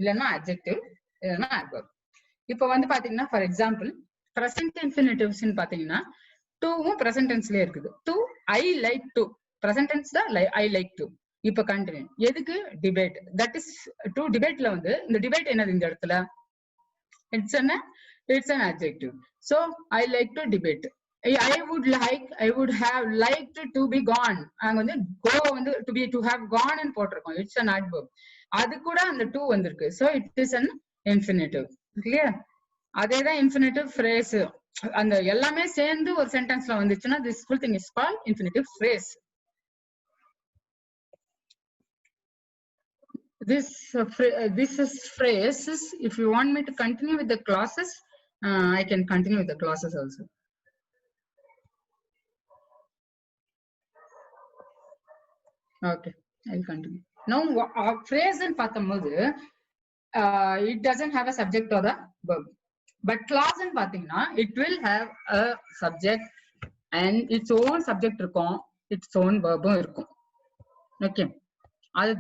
இல்லனா adjective, இல்லனா adverb. இப்போ வந்து பாத்தீங்கன்னா ஃபார் எக்ஸாம்பிள் present infinitives ன்னு பாத்தீங்கன்னா toவும் present tense-லயே இருக்குது. to I like to. present tense தான் I like to. இப்போ கண்டினியூ. எதுக்கு? debate. that is to debateல வந்து இந்த debate என்னது இந்த இடத்துல? It's an adjective. So I like to debate. I would have liked to be gone. அங்க வந்து go வந்து to have gone ன்னு போட்டிருக்கோம். It's an adverb. அது கூட அந்த to வந்திருக்கு. So it is an infinitive. Clear? அதேதான் infinitive phrase. அந்த எல்லாமே சேர்ந்து ஒரு சென்டென்ஸ்ல வந்துச்சுன்னா this full thing is called infinitive phrase. This is phrases. If you want me to continue with the classes, I can continue with the classes also. Okay, I'll continue. Now, phrase in பார்க்கும்போது it doesn't have a subject or a verb. But clause in பாத்தீங்கன்னா it will have a subject and its own subject இருக்கும், its own verb இருக்கும். Okay,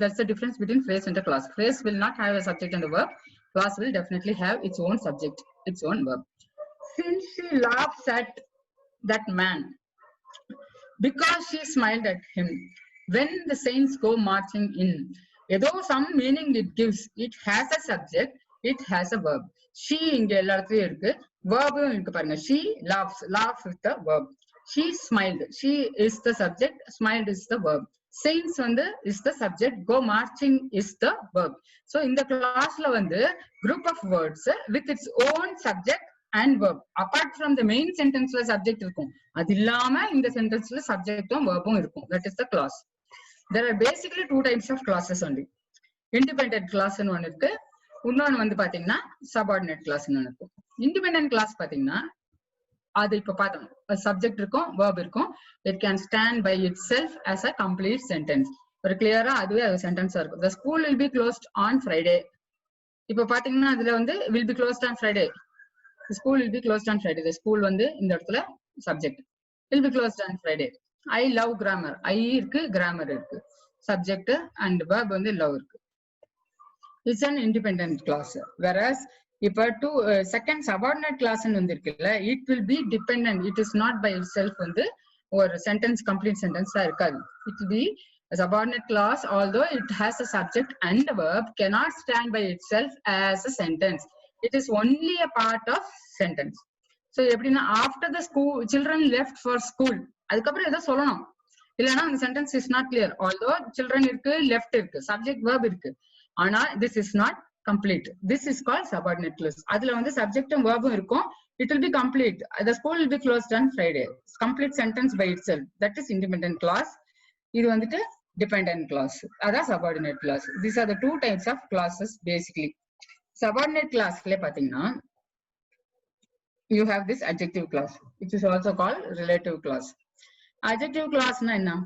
that's the difference between phrase and a clause. Phrase will not have a subject and a verb. Clause will definitely have its own subject, its own verb. Since she laughs at that man because she smiled at him when the saints go marching in. ஏதோ some meaning it gives. It has a subject, it has a verb. She இங்க எல்லா இடத்துலயும் இருக்கு, verb இருக்கு பாருங்க. She laughs with the verb. She smiled. She is the subject, smiled is the verb. Saints வந்து is the subject, go marching is the verb. So இந்த classல வந்து group of words with its own subject and verb. Apart from the main sentenceல subject இருக்கும், அது இல்லாம இந்த sentenceல subjectம் verbம் இருக்கும். That is the clause. There are basically two types of clauses only. Independent clause ன்னு ஒன்னு இருக்கு, இன்னொன்னு வந்து பாத்தீங்கன்னா subordinate clause ன்னு ஒன்னு இருக்கு. Independent clause பாத்தீங்கன்னா அது இப்ப பார்த்தோம், சப்ஜெக்ட் இருக்கும், verb இருக்கும். It can stand by itself as a complete sentence. ஒரு கிளியரா அதுவே அது சென்டென்ஸா இருக்கும். The school will be closed on Friday. இப்ப பாத்தீங்கன்னா அதுல வந்து will be closed on Friday. The school will be closed on Friday. The school வந்து இந்த இடத்துல subject. Will be closed on Friday. I love grammar. I இருக்கு, grammar இருக்கு. Subject and verb வந்து love இருக்கு. It's an independent clause. Whereas இப்ப second subordinate clause ன்னு வந்திருக்குல்ல, it will be dependent. It is not by itself வந்து ஒரு sentence, complete sentence இருக்காது. It will be a subordinate clause, although it has a subject and a verb, cannot stand by itself as a sentence. It is only a part of sentence. So எப்படின்னா after the children left for school, அதுக்கப்புறம் ஏதோ சொல்லணும், இல்லைன்னா அந்த sentence is not clear. Although children இருக்கு, left இருக்கு, subject verb இருக்கு, ஆனா this is not complete. This is called subordinate clause. அதுல வந்து subject and verb இருக்கும். It will be complete. The school will be closed on Friday. Complete sentence by itself. That is independent clause. இது வந்துட்டு dependent clause. அதான் subordinate clause. These are the two types of clauses basically. Subordinate clause ல பாத்தீங்கன்னா you have this adjective clause, which is also called relative clause. Adjective clause na enna?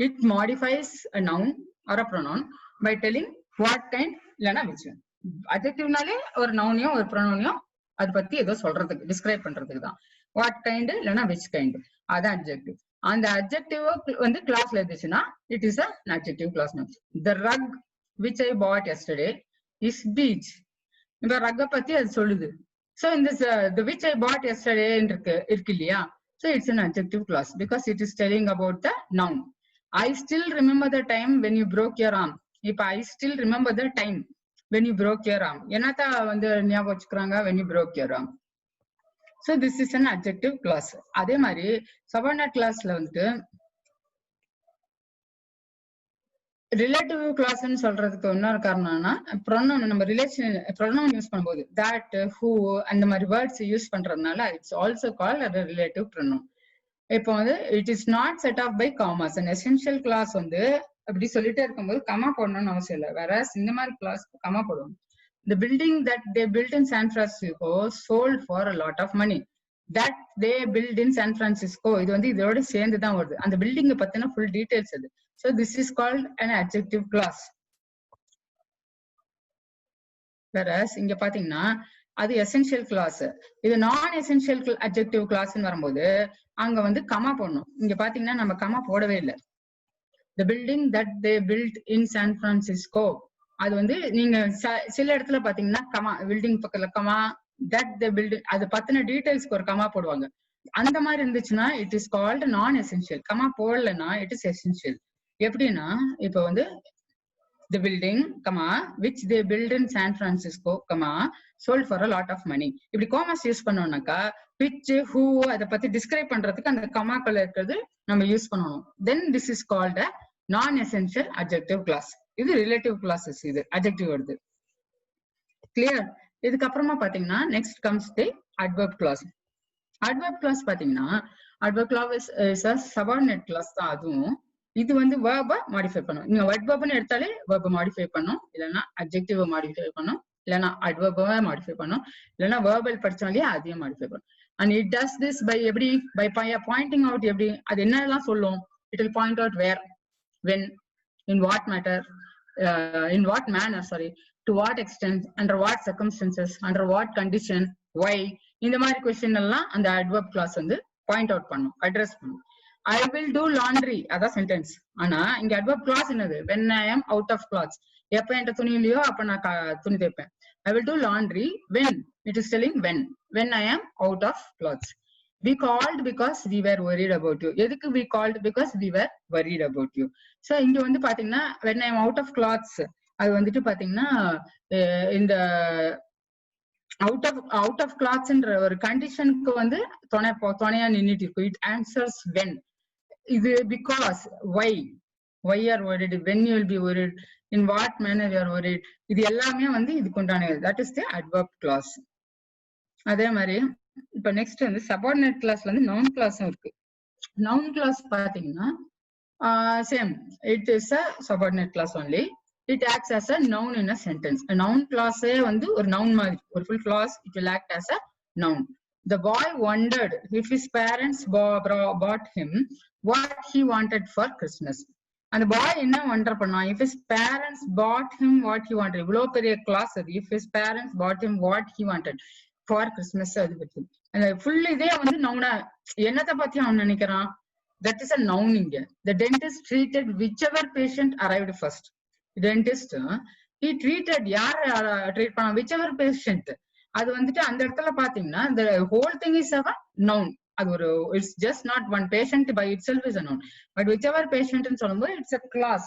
It modifies a noun or a pronoun by telling what kind இல்லனா which one. Adjective நாலே ஒரு noun-யோ ஒரு pronoun-யோ அது பத்தி ஏதோ சொல்றதுக்கு டிஸ்கிரைப் பண்றதுக்கு தான். what kind இல்லனா which kind, அதான் adjective. அந்த adjective வந்து clauseல இருந்துச்சுன்னா it is an adjective clause. The rug which I bought yesterday is beige. இந்த rug பத்தி அது சொல்லுது. So in this the which I bought yesterday இருக்கு இல்லையா, so it's an adjective clause because it is telling about the noun. I still remember the time when you broke your arm. இப்ப I still remember the time when you broke your arm, என்னத்த வந்து ஞாபகம் வச்சுக்கிறாங்க, when you broke your arm. So this is an adjective clause. அதே மாதிரி subordinate clauseல வந்துட்டு relative கிளாஸ்ன்னு சொல்றதுக்கு இன்னொரு காரணம்னா ப்ரொனவுன், நம்ம ரிலேஷன் ப்ரொனவுன் யூஸ் பண்ணும்போது that, who அந்த மாதிரி வேர்ட்ஸ் யூஸ் பண்றதுனால it's also called a relative pronoun. இப்போ வந்து it is not set off by commas. And essential clause வந்து அப்படி சொல்லிட்டே இருக்கும்போது கமா போடணும்னு அவசியம் இல்லை. வேற இந்த மாதிரி கிளாஸ் கமா போடுவோம். The building that they built in San Francisco sold for a lot of money. That they built in San Francisco, இது வந்து இதோட சேர்ந்து தான் வருது. அந்த பில்டிங்கை பத்தின ஃபுல் டீடைல்ஸ் அது. So this is called an adjective clause. Whereas இங்க பாத்தீங்கன்னா அது எசென்ஷியல் கிளாஸ். இது நான் எசென்ஷியல் அட்ஜெக்டிவ் கிளாஸ்ன்னு வரும்போது அங்க வந்து கமா போடணும். இங்க பாத்தீங்கன்னா நம்ம கமா போடவே இல்லை. The building that they built in San Francisco, அது வந்து நீங்க சில இடத்துல பாத்தீங்கன்னா கமா, பில்டிங் பக்கத்துல கமா, that they built, அது பத்தின டீடைல்ஸ்க்கு ஒரு கமா போடுவாங்க. அந்த மாதிரி இருந்துச்சுன்னா it is called non essential. Comma போடலன்னா இட் இஸ் எசென்ஷியல். எப்படின்னா இப்ப வந்து the building, comma, which they built in San Francisco, comma, sold for a lot of money. இப்படி காமர்ஸ் யூஸ் பண்ணோம்னாக்கா which, who அதை பத்தி டிஸ்கிரைப் பண்றதுக்கு அந்த கமாக்கள் இருக்கிறது நம்ம யூஸ் பண்ணணும். Then this is called a non-essential adjective clause. இது ரிலேட்டிவ் கிளாஸஸ், இது அட்ஜெக்டிவ் வருது. கிளியர்? இதுக்கப்புறமா பாத்தீங்கன்னா next comes the adverb clause. Adverb clause பாத்தீங்கன்னா adverb clause is a subordinate clause தான் அதுவும். இது வந்து வேர்ப மாடிஃபை பண்ணும். நீங்க அட்வர்ப்னு எடுத்தாலே வேர்ப மாடிஃபை பண்ணும், இல்லைன்னா அட்ஜெக்டிவ் மாடிஃபை பண்ணும், இல்லைன்னா அட்வர்ப மாடிஃபை பண்ணும், இல்லைன்னா வேர்பல் படிச்சாலே அதையும் மாடிஃபை பண்ணும். And it does this by எப்படி, பை பாயிண்டிங் அவுட். எப்படி அது என்னெல்லாம் சொல்லும்? It will point out where, when, in what matter, in what manner, sorry, to what extent, under what circumstances, under what condition, why, இந்த மாதிரி question எல்லாம் அந்த adverb class வந்து பாயிண்ட் அவுட் பண்ணும், அட்ரஸ் பண்ணும். I will do laundry, அதான் sentence. ஆனா இங்க அட்வர்ப் கிளாஸ் என்னது? when I am out of clothes, எப்ப என்கிட்ட துணி இல்லையோ அப்ப நான் துணி தைப்பேன். I will do laundry when, it is telling when I am out of clothes. We called because we were worried about you. எதுக்கு we called? Because we were worried about you. So இங்க வந்து பாத்தீங்கன்னா when I am out of clothes, அது வந்துட்டு பாத்தீங்கன்னா இந்த out of clothes-ன்ற ஒரு கண்டிஷனுக்கு வந்து துணையா நின்னுட்டு இருக்கும். It answers when. இது because, why you are worried, when you will be worried, in what manner you are worried, இது எல்லாமே வந்து இதுக்கு உண்டானது. that is the adverb clause. அதே மாதிரி இப்ப நெக்ஸ்ட் வந்து சபார்டினேட் கிளாஸ்ல வந்து நவுன் கிளாஸும் இருக்கு. நவுன் கிளாஸ் பாத்தீங்கன்னா same, it is a subordinate clause only. It acts as a noun in a sentence. a noun class-ஏ வந்து ஒரு நவுன் மாதிரி, ஒரு full class, it will act as a noun. The boy wondered if his parents bought him what he wanted for Christmas. அந்த பாய் என்ன wonder பண்ணான்? if his parents bought him what he wanted. இவ்வளவு பெரிய class அது. if his parents bought him what he wanted for Christmas, அது பத்தி அந்த full இதே வந்து நவுனா என்னத்தை பத்தி அவன் நினைக்கிறான்? that is a noun. இங்க the dentist treated whichever patient arrived first. dentist he treated, யார் ட்ரீட் பண்ண? whichever patient. அது வந்துட்டு அந்த இடத்துல பாத்தீங்கன்னா the whole thing is a noun. அது ஒரு, it's just not one patient by itself is a noun, but whichever patient ன்னு சொல்லும்போது it's a class.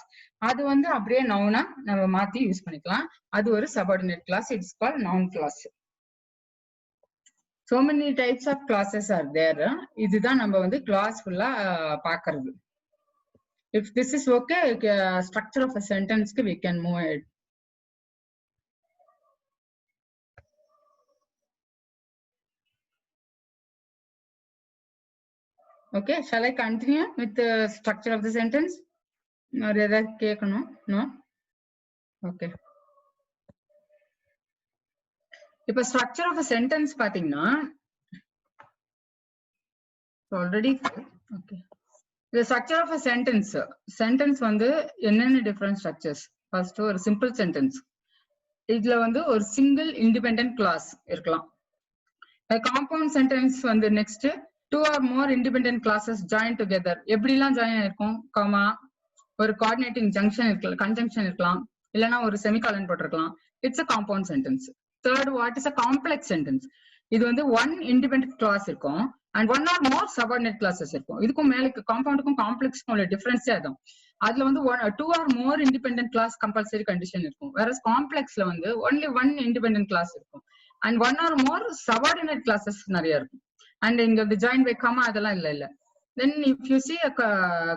அது வந்து அப்படியே நவுனா நம்ம மாத்தி யூஸ் பண்ணிக்கலாம். அது ஒரு subordinate class. it's called noun class. so many types of classes are there. இதுதான் நம்ம வந்து class ஃபுல்லா பாக்குறது. if this is okay, structure of a sentence we can move ahead. Okay, shall I continue with the structure of the sentence? Or ஏதாவது கேட்கணும்? No? Okay. இப்ப structure of a sentence பாத்தீங்கன்னா already okay. The structure of a sentence வந்து என்னென்ன different structures? First ஒரு simple sentence. இதுல வந்து ஒரு single independent clause இருக்கலாம். A compound sentence வந்து next two or more independent clauses join together. எப்படிலாம் join ஆயிருக்கும்? comma ஒரு coordinating junction இருக்கலாம், conjunction இருக்கலாம், இல்லனா ஒரு semicolon போட்டிருக்கலாம். It's a compound sentence. Third, what is a complex sentence? இது வந்து one independent clause இருக்கும் and one or more subordinate clauses இருக்கும். இதுக்கும் மேல compoundக்கும் complexக்கும் உள்ள difference அதான். அதுல வந்து two or more independent clause compulsory condition இருக்கும். Whereas complexல வந்து only one independent clause இருக்கும் and one or more subordinate clauses நிறைய இருக்கும். And இங்க the join by comma அதெல்லாம் இல்ல. Then if you see a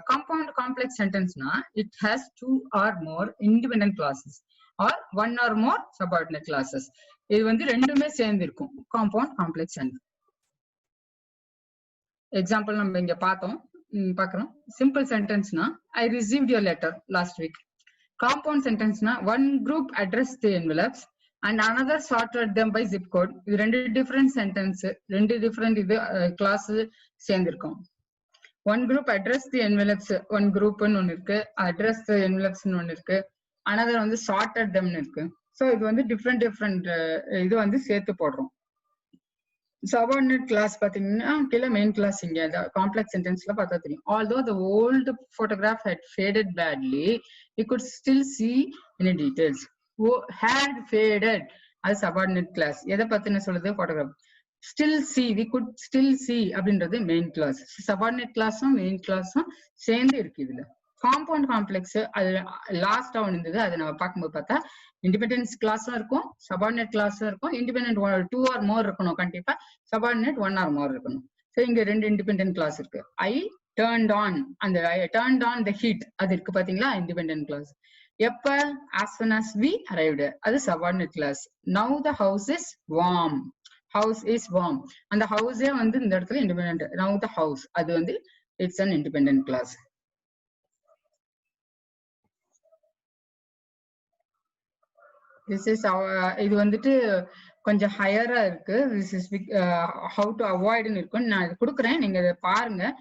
compound complex sentence na, it has two or more independent clauses or one or more subordinate clauses. இது வந்து ரெண்டுமே சேர்ந்து இருக்கும் compound complex sentence. Example நம்ம இங்க பார்க்கிறோம். Simple sentence na, I received your letter last week. Compound sentence na, one group addressed the envelopes and another sorted them by zip code. இது ரெண்டு different sentence, ரெண்டு different இது class சேர்ந்து இருக்கும். One group address the envelopes, one group ஒன்னு இருக்கு, address the envelopes ஒன்னு இருக்கு, another வந்து sorted them இருக்கு. So இது வந்து different இது வந்து சேர்த்து போடுறோம். Subordinate class பாத்தீங்கன்னா கீழே main class இங்க complex sentenceல பார்த்தா தெரியும். Although the old photograph had faded badly, we could still see any details. Had faded அது subordinate class. எதை பத்தின சொல்லுது photograph. Still see, we could still see அப்படின்றது main class. Subordinate classம் main classம் சேர்ந்து இருக்கு இதுல. Compound complex அது last ஒன்னு இருந்தது, அதை நம்ம பார்க்கும்போது பார்த்தா independence classம் இருக்கும், subordinate classம் இருக்கும், independent two or more இருக்கணும் கண்டிப்பா, subordinate one or more இருக்கணும். So இங்க ரெண்டு independent class இருக்கு. I turned on, அந்த I turned on the heat அது இருக்கு பாத்தீங்களா, independent class. எப்ப? As soon as we arrived, அது subordinate class. Now the house is warm. House is warm. And the house வந்து இந்த இடத்துல independent. Now the house அது வந்து it's an independent class. This is இது வந்துட்டு கொஞ்சம் ஹையரா இருக்கு. This is how to avoid ன்னு இருக்கும். நான் இது கொடுக்குறேன், நீங்க இதை பாருங்க.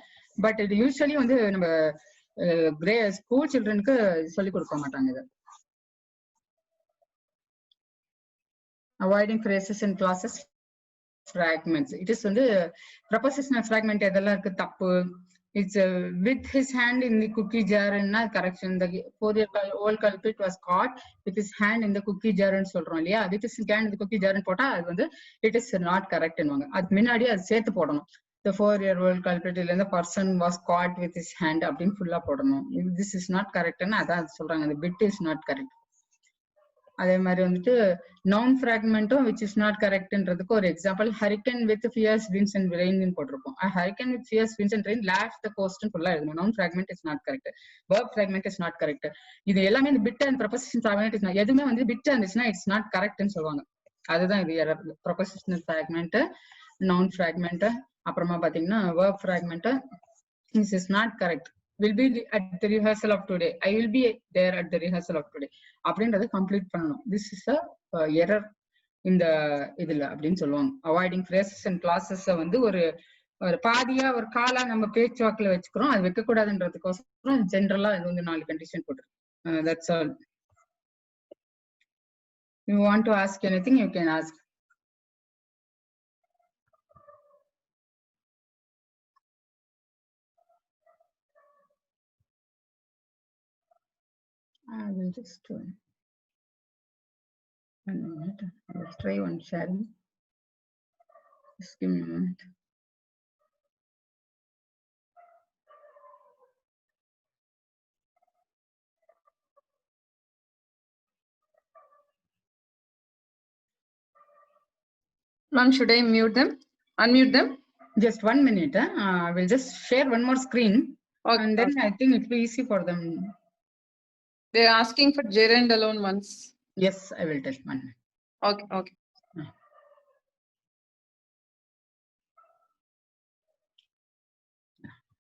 பட் இது யூஸ்வலி வந்து நம்ம ஸ்கூல் சில்ட்ரனுக்கு சொல்லி கொடுக்க மாட்டாங்க இது. Avoiding phrases and clauses fragments. It is வந்து prepositional fragment எதெல்லாம் இருக்கு தப்பு. It's with his hand in the cookie jar ன்னா correction. The 4-year-old culprit was caught with his hand in the cookie jar ன்னு சொல்றோம் இல்லையா, with his hand in the cookie jar ன்னு போட்டா அது வந்து it is not correct ன்னுவாங்க. அது முன்னாடி அது சேர்த்து போடணும். The 4-year-old culprit இல்ல the person was caught with his hand அப்படின்னு ஃபுல்லா போடணும். This is not correct ன்னு அதான் சொல்றாங்க, the bit is not correct. அதே மாதிரி வந்துட்டு noun fragmentum which is not correct ன்றதுக்கு ஒரு example, hurricane with fierce winds and rain ன்னு போட்டிருப்போம். A hurricane with fierce winds and rain lashed the coast ன்னு ஃபுல்லா எழுதணும். noun fragment is not correct. verb fragment is not correct. இது எல்லாமே இந்த bit and preposition fragment is not, எதுவுமே வந்து bit இருந்துச்சுன்னா it's not correct ன்னு சொல்லுவாங்க. அதுதான் இது error. prepositional fragment, noun fragment, அப்புறமா பாத்தீங்கன்னா verb fragment, this is not correct. Will be at the rehearsal of today. I will be there at the rehearsal of today. அப்படின்றத complete பண்ணணும். This is a error இந்த இதுல அப்படின்னு சொல்லுவாங்க. Avoiding phrases and clauses வந்து ஒரு பாதியா ஒரு காலா நம்ம பேச்சுவாக்குல வச்சுக்கிறோம், அது வைக்க கூடாதுன்றதுக்கோசரம் ஜென்ரலா இது வந்து 4 கண்டிஷன் போட்டுருக்கு. That's all. You want to ask anything, you can ask. I will just one minute. Let's try one sharing. Just give me a minute. Ma'am, should I mute them? Unmute them? Just 1 minute. I will just share one more screen. Okay. And then I think it will be easy for them. They're asking for gerund alone once. Yes, I will tell 1 minute. Okay, okay.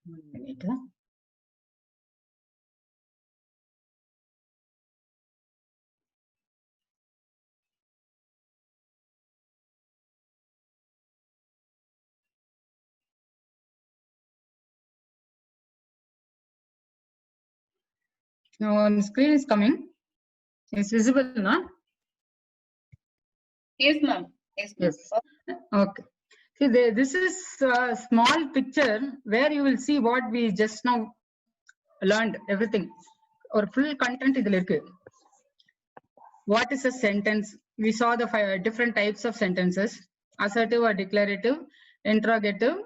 1 minute. Now on screen is coming. It's visible, no? Yes, ma'am. Yes, ma'am. Yes. Okay. See, this is a small picture where you will see what we just now learned, everything. Or full content idhula irukku. What is a sentence? We saw the different types of sentences: assertive or declarative, interrogative,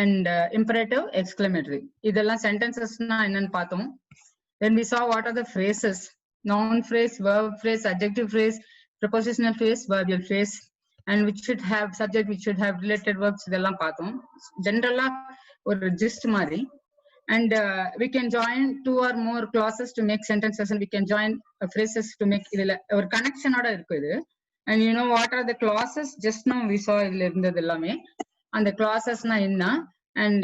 and imperative, exclamatory. இதெல்லாம் sentences na என்னன்னு பார்த்தோம். Then we saw what are the phrases: noun phrase, verb phrase, adjective phrase, prepositional phrase, verbal phrase, and which should have subject, which should have related verbs. இதெல்லாம் பார்த்தோம். Generally ஒரு gist மாதிரி. And we can join 2 or more clauses to make sentences, and we can join phrases to make idhula or connection oda irukku idu. And you know what are the clauses? Just now we saw idhula irundhathu ellame, and the clauses na enna, and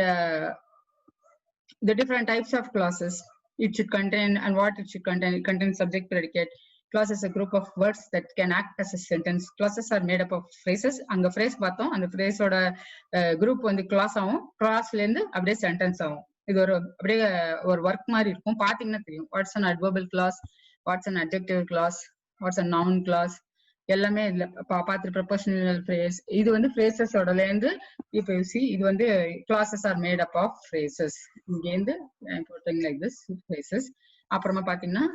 the different types of clauses it should contain, and what it should contain. It contains subject, predicate. Clause is a group of words that can act as a sentence. Clauses are made up of phrases. Anga phrase பார்த்தோம், அந்த phrase oda group வந்து clause ஆகும், clause ல இருந்து அப்படியே sentence ஆகும். இது ஒரு அப்படியே ஒரு ஒர்க் மாதிரி இருக்கும், பாத்தீங்கன்னா தெரியும். What's an adverbial clause, what's an adjective clause, what's an noun clause, எல்லாமே இதுல பார்த்து ப்ரொபோஷனல் ஃப்ரேஸ். இது வந்து ஃப்ரேசஸோடல இருந்து இப்போ சி இது வந்து clauses are made up of phrases. இங்கேருந்து போட்டிங் லைக் திஸ் ஃப்ரேசஸ். அப்புறமா பாத்தீங்கன்னா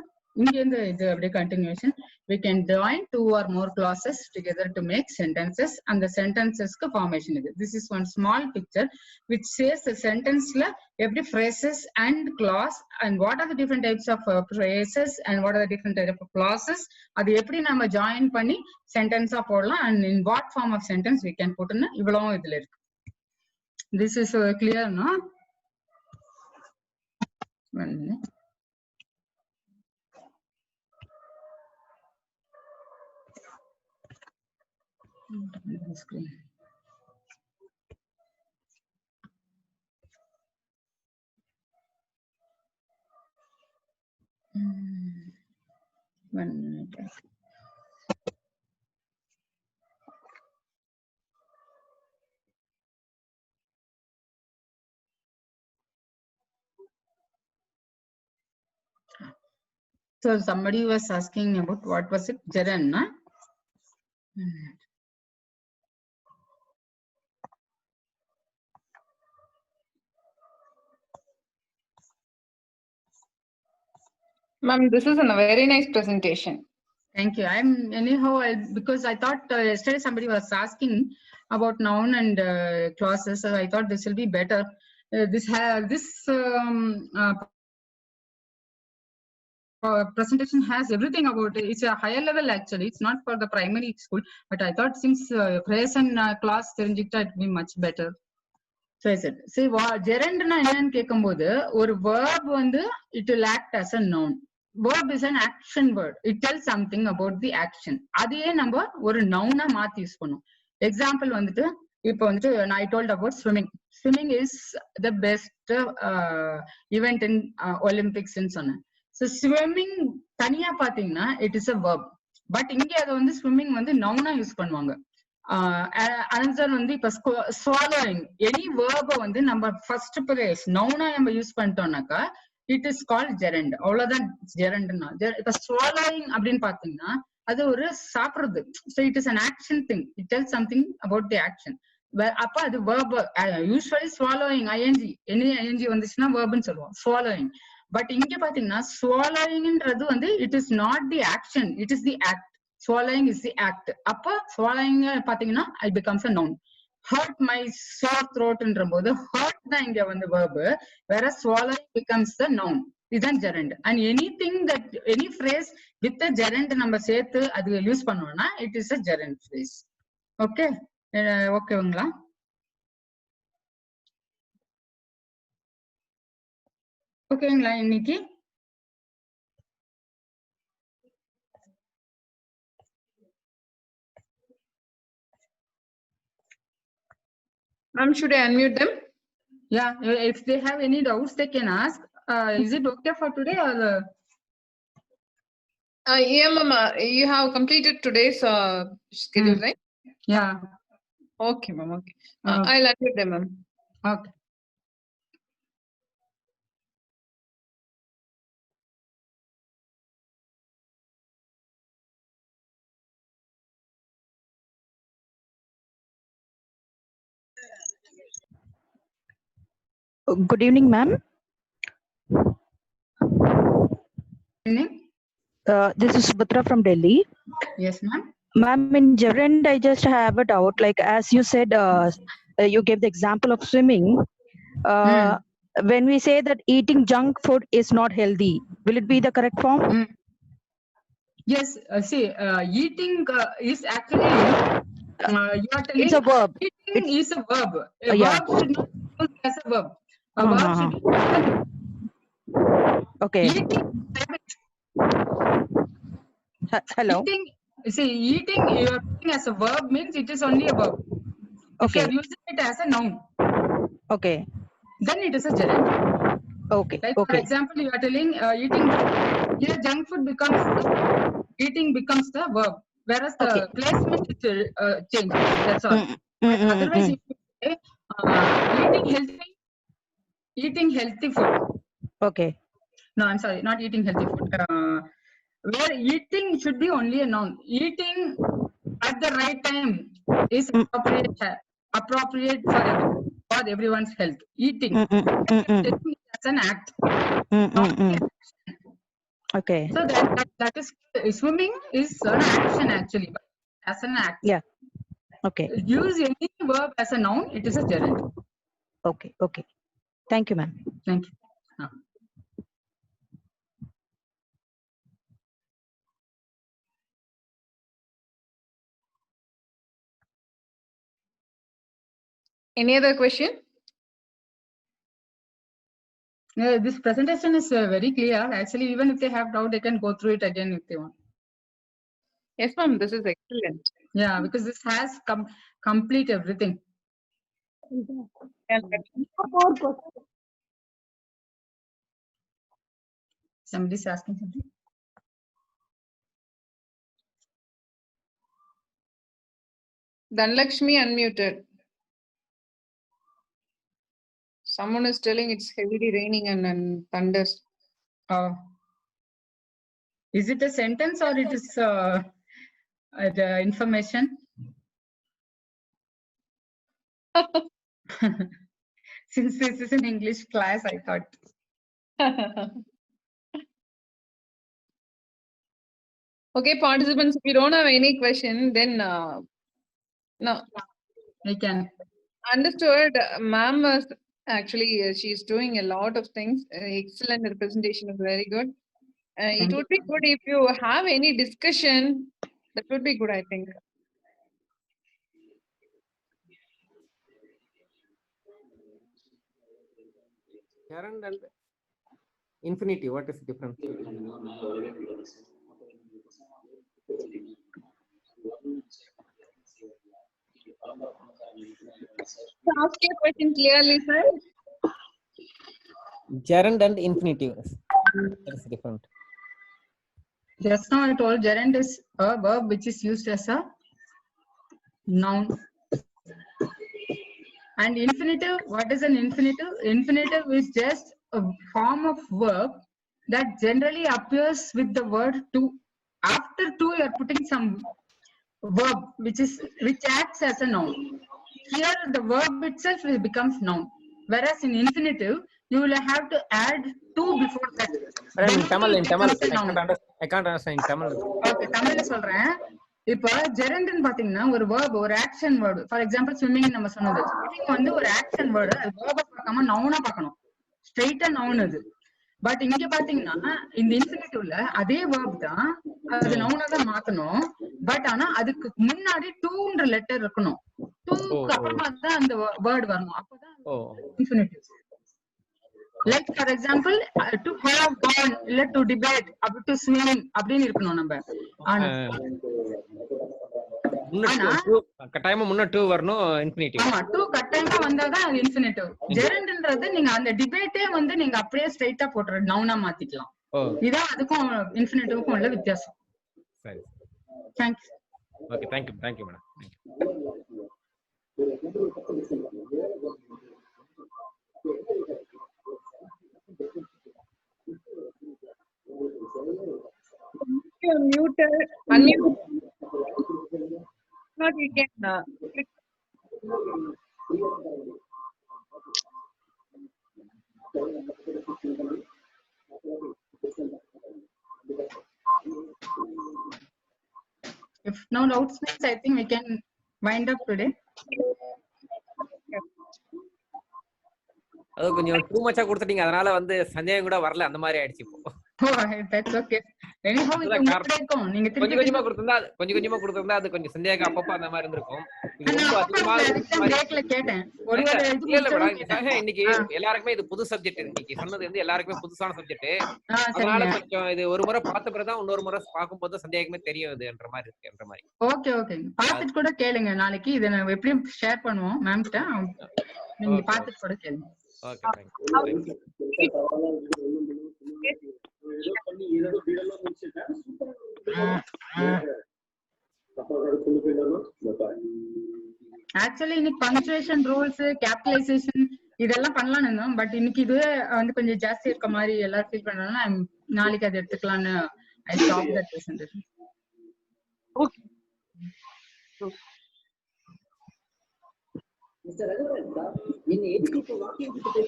இங்கேருந்து இது அப்படியே continuation. We can join 2 or more clauses together to make sentences, and the sentences க்கு formation இது. This is one small picture which says the sentence la every phrases and clause, and what are the different types of phrases and what are the different types of clauses, அது எப்படி நம்ம join பண்ணி sentence ஆ போடலாம், and in what form of sentence we can put in இவ்வளவும் இதுல இருக்கு. This is clear, no? One minute. Screen. One minute. So somebody was asking about what was it, gerund, na? Ma'am, this is a very nice presentation. Thank you. I'm anyhow because I thought yesterday somebody was asking about noun and clauses, so I thought this will be better. This presentation has everything about it. It's a higher level actually. It's not for the primary school, but I thought since phrase and clause தெரிஞ்சிட்டா it will be much better. So I said, see, gerund na என்னன்னு கேட்கும்போது ஒரு verb வந்து it will act as a noun. Verb is an action word. It tells something about the action. அதையே நம்ம ஒரு noun ஆ மாத்தி use பண்ணும். Example வந்துட்டு இப்போ வந்துட்டு I told about swimming. Swimming is the best event in Olympics ன்னு சொன்னேன். So swimming தனியா பாத்தீங்கன்னா it is a verb. But இங்க அதை வந்து swimming வந்து noun ஆ யூஸ் பண்ணுவாங்க. ஆன்சர் வந்து இப்ப swallowing, எனி verb வந்து நம்ம ஃபர்ஸ்ட் பிளேஸ் நவுனா நம்ம யூஸ் பண்ணிட்டோம்னாக்கா இட் இஸ் கால்ட் ஜெரண்ட். அவ்வளவுதான் ஜெரண்ட்னா. இப்ப swallowing அப்படின்னு பாத்தீங்கன்னா அது ஒரு சாப்பிடுறது. So it is an action thing. It tells something about the action. அப்ப அது verb. Usually swallowing ing, any ing வந்துச்சுன்னா verb-ன்னு சொல்லுவோம், swallowing. பட் இங்க பாத்தீங்கன்னா swallowingன்றது வந்து it is not the action, it is the act. Swallowing is the act. அப்ப swallowing பாத்தீங்கன்னா it becomes a noun. Hurt my sore throat ன்றபோது hurt தான் இங்க வந்து verb, whereas swallowing becomes the noun. இதுதான் gerund. And anything that any phrase with the gerund நம்ம சேர்த்து அது use பண்ணோம்னா it is a gerund phrase. Okay, ஓகேங்களா? ஓகேங்களா இன்னைக்கு? Ma'am, should I unmute them? Yeah, if they have any doubts, they can ask. Is it okay for today or? Yeah, ma'am. You have completed today's schedule, right? Yeah. Okay, ma'am. Okay. Okay. I'll unmute them, ma'am. Okay. Good evening, ma'am. Evening. This is Subhatra from Delhi. Yes, ma'am. Ma'am, in Gerund, I just have a doubt. Like, as you said, you gave the example of swimming. When we say that eating junk food is not healthy, will it be the correct form? Yes. See, eating is actually you are telling It's a verb. eating is a verb. A yeah. verb should not be used as a verb. A verb should be used as a Okay. eating. Hello. Eating you are using as a verb means it is only a verb. If you Okay. are using it as a noun, Okay. then it is a gerund. Okay. Like for Okay. example, you are telling eating here junk food becomes eating becomes the verb, whereas the placement is changed. That's all. But otherwise, if you say eating healthy food. Okay. No, I'm sorry, not eating healthy food. Where eating should be only a noun. Eating at the right time is appropriate for everyone's health. Eating as an act. Okay. So that is swimming is an action actually, but as an act. Yeah. Okay. Use any verb as a noun, it is a gerund. Okay. Okay. Thank you, ma'am. Thank you. Any other question? This presentation is very clear. Actually, even if they have doubt, they can go through it again if they want. Yes, ma'am. This is excellent. Yeah, because this has complete everything. Somebody's asking something. Dhanlakshmi unmuted. Someone is telling it's heavily raining and thunders. Is it a sentence or it is the information? Since this is an English class, I thought. Okay, participants, if you don't have any question, then no. I can. Understood. Ma'am was actually, she's doing a lot of things. Excellent representation is very good. It would be good if you have any discussion. That would be good, I think. Gerund and infinitive, what is the difference? Ask your question clearly, sir. Gerund and infinitive. That is different. Just now I told gerund is a verb which is used as a noun. And infinitive, what is an infinitive? Infinitive is just a form of verb that generally appears with the word to. After to, you are putting some verb which acts as a noun. Here the verb itself becomes noun. Whereas in infinitive, you will have to add to before that. In Tamil, I can't understand in Tamil. Okay, Tamil சொல்றேன். இப்ப ஜெரண்ட்னு பாத்தீங்கன்னா ஒரு verb, ஒரு action word. For example swimming நம்ம சொன்னது. Swimming வந்து ஒரு action word. அது verb பார்க்காம நவுனா பார்க்கணும். ஸ்ட்ரைட்டா நவுன் அது. பட் இங்க பாத்தீங்கன்னா இந்த இன்ஃபினிட்டிவ்ல அதே verb தான். அது நவுனா தான் மாத்தணும். பட் ஆனா அதுக்கு முன்னாடி டூன்ற லெட்டர் இருக்கணும். டூக்கு அப்புறமா தான் அந்த வேர்ட் வரணும். அப்பதான் infinitive. Like for example, to have gone, இல்ல to debate, up to swim அப்படின்னு இருக்கணும் நம்ம. கட்டாயமா முன்ன 2 வரணும் இன்ஃபினிட்டிவ். ஆமா 2 கட்டாயமா வந்தாதான் அது இன்ஃபினிட்டிவ். ஜெரண்ட்ன்றது நீங்க அந்த டிபேட்டே வந்து நீங்க அப்படியே ஸ்ட்ரைட்டா போட்டுற நவுனா மாத்திக்கலாம். இதான் அதுக்கும் இன்ஃபினிட்டிவ்க்கும் உள்ள வித்தியாசம். சரி. Thanks. Okay thank you madam. You're muted. Unmute. Not you can click. If no doubts, I think we can wind up today. அது கொஞ்சம் டூ மச்சா கொடுத்துட்டீங்க, அதனால வந்து சந்தேகம் கூட வரல, அந்த மாதிரி ஆயிடுச்சு இப்போ. That's okay. Anyhow, நீங்க கொஞ்சம் கொஞ்சமா கொடுத்திருந்தா அது கொஞ்சம் சந்தேகம் அப்பப்ப அந்த மாதிரி இருந்திருக்கும். இன்னைக்கு எல்லாருக்குமே இது புது சப்ஜெக்ட். இன்னைக்கு சொன்னது வந்து எல்லாருக்குமே புதுசான சப்ஜெக்ட். அதனால கொஞ்சம் இது ஒரு முறை பார்த்த பிறகுதான் இன்னொரு முறை பார்க்கும்போது சந்தேகமே தெரியும் இதுன்ற மாதிரி இருக்குன்ற மாதிரி. ஓகே பார்த்துட்டு கூட கேளுங்க. நாளைக்கு இதை நான் எப்படியும் ஷேர் பண்ணுவோம் மேம் கிட்ட. நீங்க பார்த்துட்டு கூட கேளுங்க. Okay thank you. ஆக்சுவலி இன்னைக்கு பங்க்சுவேஷன் ரூல்ஸ், கேபிட்டலைசேஷன் இதெல்லாம் பண்ணலாம்னு இருந்தோம். பட் இன்னைக்கு இதுவே வந்து கொஞ்சம் ஜாஸ்தி இருக்க மாதிரி எல்லாரும் ஃபீல் பண்றாங்க. நாளைக்கு அதை எடுத்துக்கலாம்னு I stop that presentation. Okay. Mr. Raghuvaran, in education, walking to the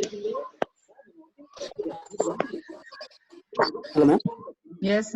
Hello, ma'am. Yes.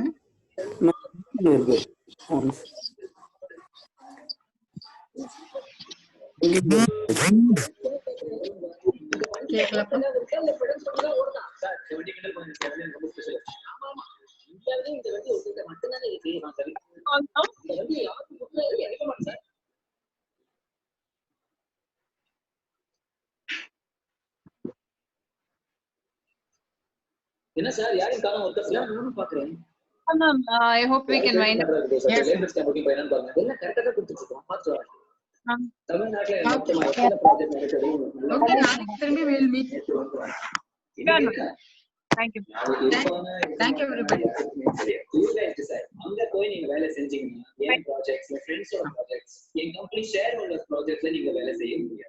என்ன சார் யாரும் காணோம் ஒர்க்கர்ஸ் நானும் பாக்குறேன். I hope we can wind up. Yes. என்ன கரெக்ட்டா தான் கொடுத்துட்டு இருக்கோம். பாத்து வரேன். தமிழ்நாட்டுல மொத்தமா எத்தனை ப்ராஜெக்ட் நடக்குது? ஓகே நாளைக்கு திரும்பி we will meet. Thank you. Thank you everybody. You guys decide. அங்க போய் நீங்க வேலை செஞ்சீங்கன்னா என் ப்ராஜெக்ட்ஸ், என் ஃப்ரெண்ட்ஸோட ப்ராஜெக்ட்ஸ், என் கம்பெனி ஷேர் ஹோல்டர்ஸ் ப்ராஜெக்ட்ஸ்ல நீங்க வேலை செய்ய முடியாது.